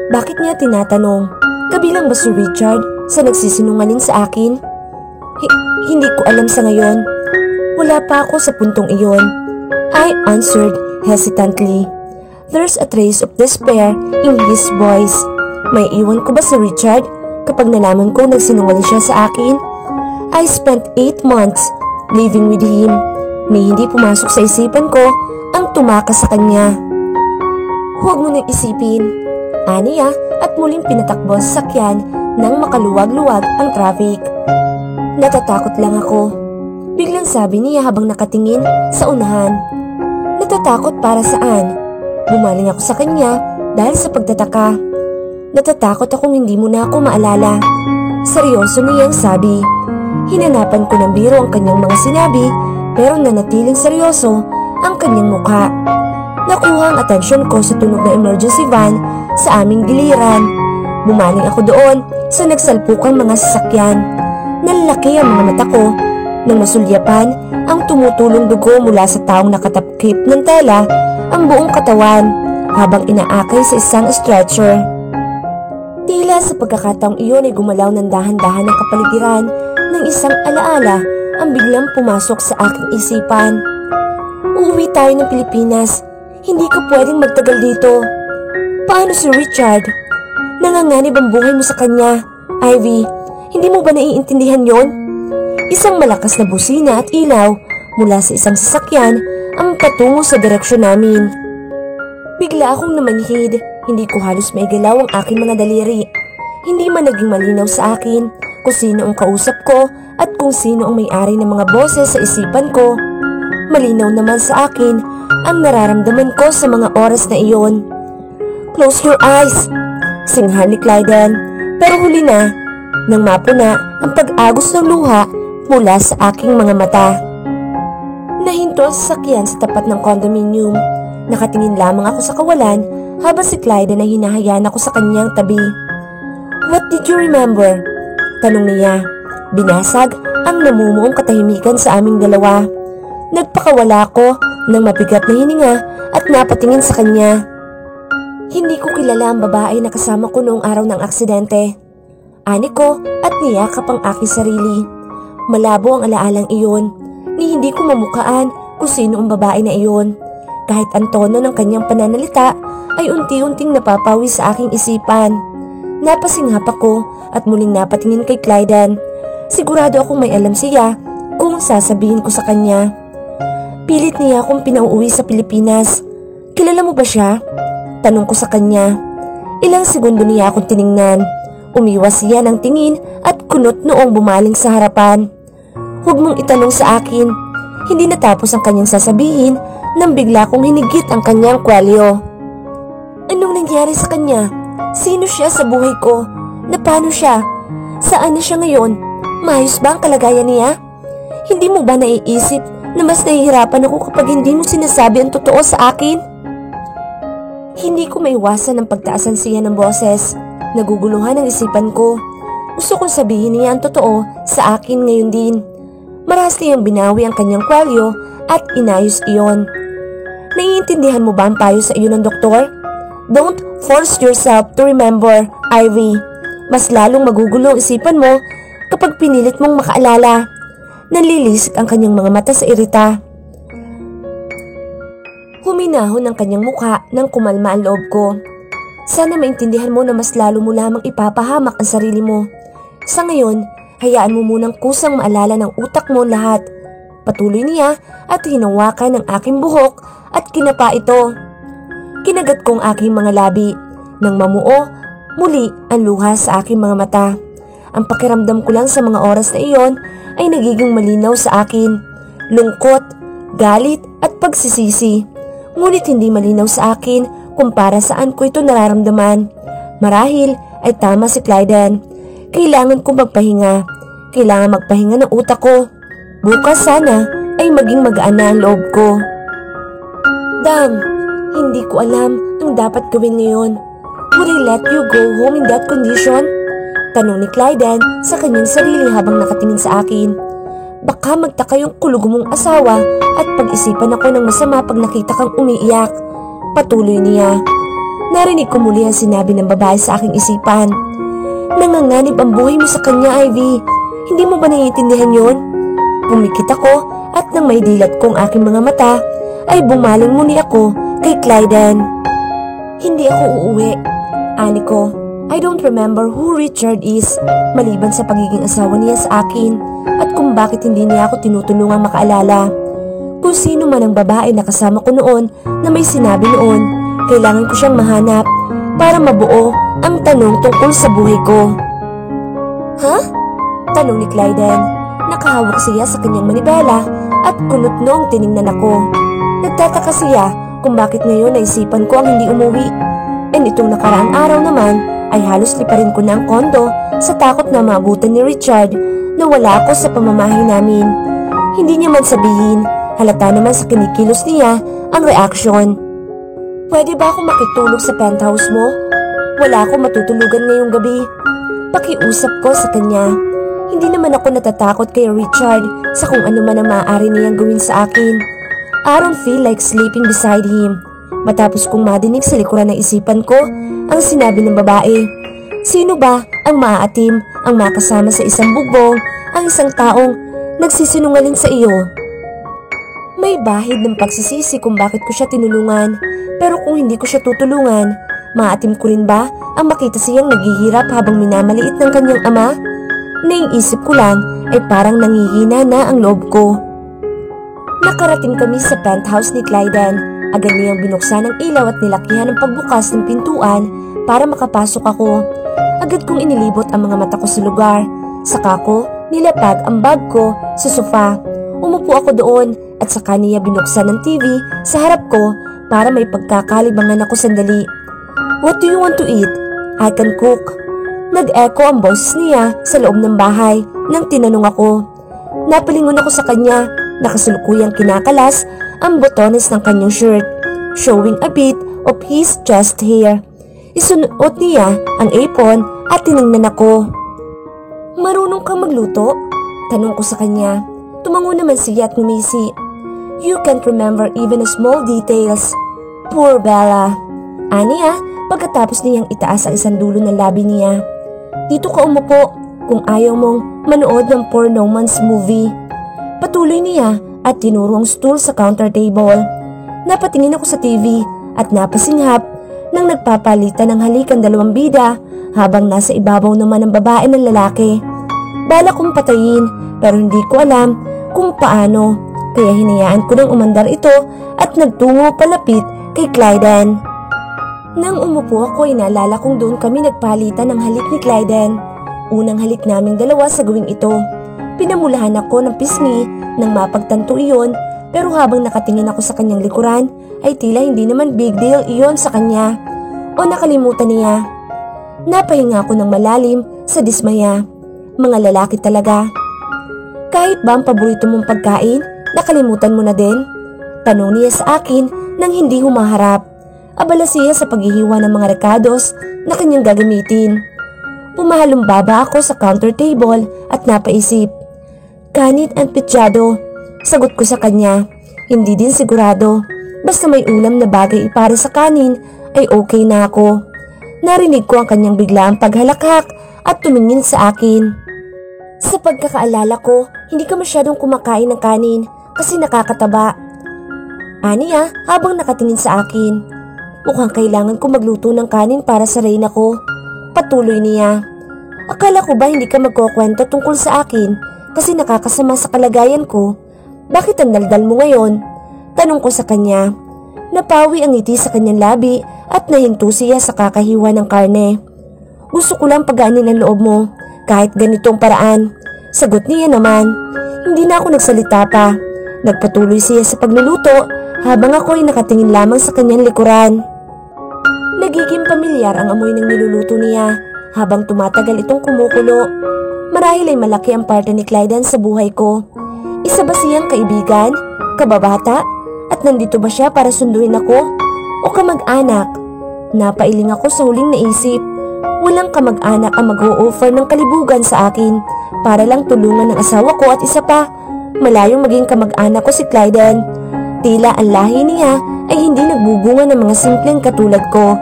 Bakit niya tinatanong? Kabilang ba si Richard sa nagsisinungaling sa akin? Hindi ko alam sa ngayon. Wala pa ako sa puntong iyon. I answered hesitantly. There's a trace of despair in his voice. May iwan ko ba si Richard kapag nalaman ko nagsinungaling siya sa akin? I spent 8 months living with him. Ni hindi pumasok sa isipan ko ang tumakas sa kanya. Huwag mo nang isipin. Aniya at muling pinatakbo sa sakyan nang makaluwag-luwag ang traffic. Natatakot lang ako. Biglang sabi niya habang nakatingin sa unahan. Natatakot para saan? Bumaling ako sa kanya dahil sa pagtataka. Natatakot akong hindi mo na ako maalala. Seryoso niyang sabi. Hinanapan ko ng biro ang kanyang mga sinabi pero nanatiling seryoso ang kanyang mukha. Nakuha ang atensyon ko sa tunog na emergency van sa aming giliran. Bumaling ako doon sa nagsalpukang mga sasakyan. Nalalaki ang mga mata ko Nang masulyapan ang tumutulong dugo mula sa taong nakatapkip ng tela ang buong katawan habang inaakay sa isang stretcher. Tila sa pagkakataong iyon ay gumalaw ng dahan-dahan ang kapaligiran ng isang alaala ang biglang pumasok sa aking isipan. Uuwi tayo ng Pilipinas. Hindi ka pwedeng magtagal dito. Paano si Richard? Nanganganib ang buhay mo sa kanya. Ivy, hindi mo ba naiintindihan yon? Isang malakas na busina at ilaw mula sa isang sasakyan ang patungo sa direksyon namin. Bigla akong namanhid, hindi ko halos maigalaw ang aking mga daliri. Hindi man naging malinaw sa akin kung sino ang kausap ko at kung sino ang may-ari ng mga boses sa isipan ko. Malinaw naman sa akin ang nararamdaman ko sa mga oras na iyon. Close your eyes, singhan ni Clyden, pero huli na nang mapuna ang pag-agos ng luha mula sa aking mga mata. Nahinto ang sasakyan sa tapat ng condominium. Nakatingin lamang ako sa kawalan habang si Clyden ay hinahayaan ako sa kanyang tabi. What did you remember? Tanong niya. Binasag ang namumuong katahimikan sa aming dalawa. Nagpakawala ko ng mabigat na hininga at napatingin sa kanya. Hindi ko kilala ang babae na kasama ko noong araw ng aksidente. Ani ko at niyakap ang aking sarili. Malabo ang alaalang iyon, ni hindi ko mamukaan kung sino ang babae na iyon. Kahit ang tono ng kanyang pananalita ay unti-unting napapawi sa aking isipan. Napasinghap ako at muling napatingin kay Clyden. Sigurado akong may alam siya kung sasabihin ko sa kanya. Pilit niya akong pinauuwi sa Pilipinas. Kilala mo ba siya? Tanong ko sa kanya. Ilang segundo niya akong tiningnan. Umiwas siya ng tingin at kunot noong bumaling sa harapan. Huwag mong itanong sa akin. Hindi natapos ang kanyang sasabihin nang bigla kong hinigit ang kanyang kwelyo. Anong nangyari sa kanya? Sino siya sa buhay ko? Napano siya? Saan na siya ngayon? Maayos ba ang kalagayan niya? Hindi mo ba naiisip na mas nahihirapan ako kapag hindi mo sinasabi ang totoo sa akin? Hindi ko maiwasan ang pagtaasan siya ng boses. Naguguluhan ang isipan ko. Gusto kong sabihin niya ang totoo sa akin ngayon din. Marahas niyang binawi ang kanyang kwelyo at inayos iyon. Naiintindihan mo ba ang payo sa iyo ng doktor? Don't force yourself to remember, Ivy. Mas lalong magugulo ang isipan mo kapag pinilit mong makaalala. Nanlilisik ang kanyang mga mata sa irita. Huminahon ang kanyang mukha nang kumalma ang loob ko. Sana maintindihan mo na mas lalo mo lamang ipapahamak ang sarili mo. Sa ngayon, hayaan mo munang kusang maalala ng utak mo lahat. Patuloy niya at hinawakan ang aking buhok at kinapa ito. Kinagat ko ang aking mga labi. Nang mamuo, muli ang luha sa aking mga mata. Ang pakiramdam ko lang sa mga oras na iyon ay nagiging malinaw sa akin. Lungkot, galit at pagsisisi. Ngunit hindi malinaw sa akin kung para saan ko ito nararamdaman. Marahil ay tama si Clyden. Kailangan kong magpahinga. Kailangan magpahinga ng utak ko. Bukas sana ay maging magaan na ang loob ko. Dam, hindi ko alam ang dapat gawin ngayon. Would I let you go home in that condition? Tanong ni Clyden sa kanyang sarili habang nakatingin sa akin. Baka magtaka yung kulog mong asawa at pag-isipan ako ng masama pag nakita kang umiiyak. Patuloy niya. Narinig ko muli ang sinabi ng babae sa aking isipan. Nanganganib ang buhay mo sa kanya, Ivy. Hindi mo ba naiintindihan yun? Pumikit ako at nang may dilat kong aking mga mata ay bumaling muli ako kay Clyden. Hindi ako uuwi. Ani ko, I don't remember who Richard is maliban sa pagiging asawa niya sa akin at kung bakit hindi niya ako tinutulungang makaalala. Kung sino man ang babae na kasama ko noon na may sinabi noon, kailangan ko siyang mahanap para mabuo ang tanong tungkol sa buhay ko. Ha? Tanong ni Clyden. Nakahawak siya sa kanyang manibela at kunot noong tiningnan ako. Nagtataka siya kung bakit ngayon naisipan ko ang hindi umuwi. And itong nakaraang araw naman ay halos liparin ko na ang kondo sa takot na maabutan ni Richard na wala ako sa pamamahay namin. Hindi niya man sabihin, halata naman sa kinikilos niya ang reaksyon. Pwede ba ako makitulog sa penthouse mo? Wala akong matutulugan ngayong gabi. Pakiusap ko sa kanya. Hindi naman ako natatakot kay Richard sa kung ano man ang maaari niyang gawin sa akin. I don't feel like sleeping beside him. Matapos kong madinig sa likuran ng isipan ko ang sinabi ng babae. Sino ba ang maaatim ang makasama sa isang bubong ang isang taong nagsisinungaling sa iyo? May bahid ng pagsisisi kung bakit ko siya tinulungan, pero kung hindi ko siya tutulungan, maatim ko rin ba ang makita siyang naghihirap habang minamaliit ng kanyang ama? Naiisip ko lang ay parang nangihina na ang loob ko. Nakarating kami sa penthouse ni Clyden. Agad niyang binuksan ang ilaw at nilakihan ang pagbukas ng pintuan para makapasok ako. Agad kong inilibot ang mga mata ko sa lugar. Saka ko nilapag ang bag ko sa sofa. Umupo ako doon at saka niya binuksan ng TV sa harap ko para may pagkakalibangan ako sandali. What do you want to eat? I can cook. Nag-echo ang boses niya sa loob ng bahay nang tinanong ako. Napalingon ako sa kanya, nakasalukuyang kinakalas ang botones ng kanyang shirt, showing a bit of his chest hair. Isunuot niya ang apron at tiningnan ako. Marunong kang magluto? Tanong ko sa kanya. Tumango naman siya at ngumisi. You can't remember even small details. Poor Bella. Aniya, pagkatapos niyang itaas ang isang dulo ng labi niya. Dito ka umupo kung ayaw mong manood ng Poor No Man's movie. Patuloy niya at tinuro ang stool sa counter table. Napatingin ako sa TV at napasinghap nang nagpapalitan ng halik ang dalawang bida habang nasa ibabaw naman ang babae ng lalaki. Bala kong patayin pero hindi ko alam kung paano, kaya hinayaan ko nang umandar ito at nagtungo palapit kay Clyden. Nang umupo ako ay naalala kong doon kami nagpalitan ng halik ni Clyden. Unang halik naming dalawa sa gawing ito. Pinamulahan ako ng pisngi nang mapagtanto iyon, pero habang nakatingin ako sa kanyang likuran ay tila hindi naman big deal iyon sa kanya o nakalimutan niya. Napahinga ako ng malalim sa dismaya. Mga lalaki talaga. Kahit ba ang paborito mong pagkain, nakalimutan mo na din? Tanong niya sa akin nang hindi humaharap. Abala siya sa paghihiwa ng mga rekados na kanyang gagamitin. Pumahalumbaba ako sa counter table at napaisip. Kanin at pitsyado. Sagot ko sa kanya. Hindi din sigurado. Basta may ulam na bagay para sa kanin ay okay na ako. Narinig ko ang kanyang biglaang paghalakhak at tumingin sa akin. Sa pagkakaalala ko, hindi ka masyadong kumakain ng kanin kasi nakakataba. Aniya habang nakatingin sa akin. Mukhang kailangan ko magluto ng kanin para sa reyna ko. Patuloy niya. Akala ko ba hindi ka magkukwento tungkol sa akin kasi nakakasama sa kalagayan ko? Bakit ang daldal mo ngayon? Tanong ko sa kanya. Napawi ang ngiti sa kanyang labi at nahinto siya sa kakahiwa ng karne. Gusto ko lang pagaanin ang loob mo kahit ganitong paraan. Sagot niya naman. Hindi na ako nagsalita pa. Nagpatuloy siya sa pagluluto habang ako ay nakatingin lamang sa kanyang likuran. Nagiging pamilyar ang amoy ng niluluto niya habang tumatagal itong kumukulo. Marahil ay malaki ang parte ni Clyden sa buhay ko. Isa ba siyang kaibigan, kababata, at nandito ba siya para sunduin ako? O kamag-anak? Napailing ako sa huling naisip. Walang kamag-anak ang mag-o-offer ng kalibugan sa akin para lang tulungan ng asawa ko at isa pa. Malayong maging kamag-anak ko si Clyden. Tila ang lahi niya ay hindi nagbubunga ng mga simpleng katulad ko.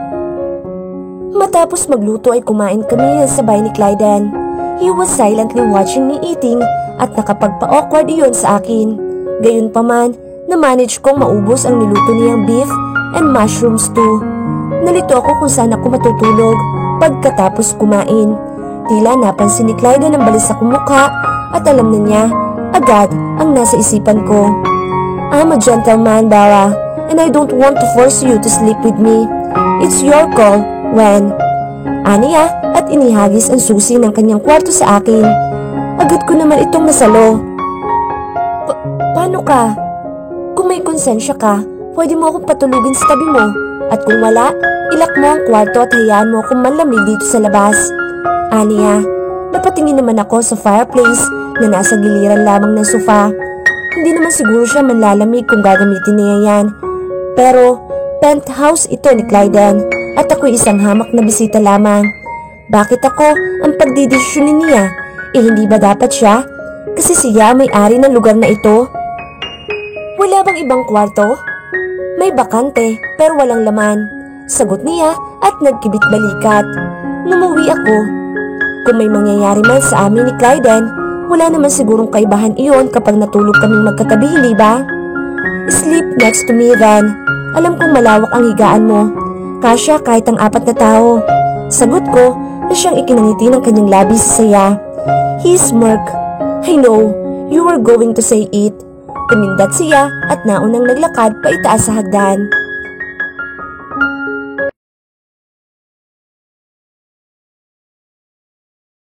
Matapos magluto ay kumain kami sa sabay ni Clyden. He was silently watching me eating at nakapagpa-awkward iyon sa akin. Gayunpaman, na-manage kong maubos ang niluto niyang beef and mushroom stew. Nalito ako kung saan ako matutulog pagkatapos kumain. Tila napansin ni Clyden ang balisa kong mukha at alam na niya agad ang nasa isipan ko. I'm a gentleman, Bella, and I don't want to force you to sleep with me. It's your call when. Aniya at inihagis ang susi ng kanyang kwarto sa akin. Agad ko naman itong nasalo. Paano ka? Kung may konsensya ka, pwede mo akong patulugin sa tabi mo. At kung wala, ilak mo ang kwarto at hayaan mo akong manlamig dito sa labas. Aniya, napatingin naman ako sa fireplace na nasa giliran lamang ng sofa. Hindi naman siguro siya manlalamig kung gagamitin niya yan. Pero, penthouse ito ni Clyden at ako'y isang hamak na bisita lamang. Bakit ako ang pagdidesisyonin niya? hindi ba dapat siya? Kasi siya may-ari ng lugar na ito. Wala bang ibang kwarto? May bakante pero walang laman. Sagot niya at nagkibit balikat. Numuwi ako. Kung may mangyayari man sa amin ni Clyden, wala naman sigurong kaibahan iyon kapag natulog kaming magkatabi, hindi ba? Sleep next to me, Ren. Alam kong malawak ang higaan mo. Kasya kahit ang 4 na tao. Sagot ko na siyang ikinangiti ng kanyang labi sa saya. He smirked. I know, you were going to say it. Tumindat siya at naunang naglakad paitaas sa hagdan.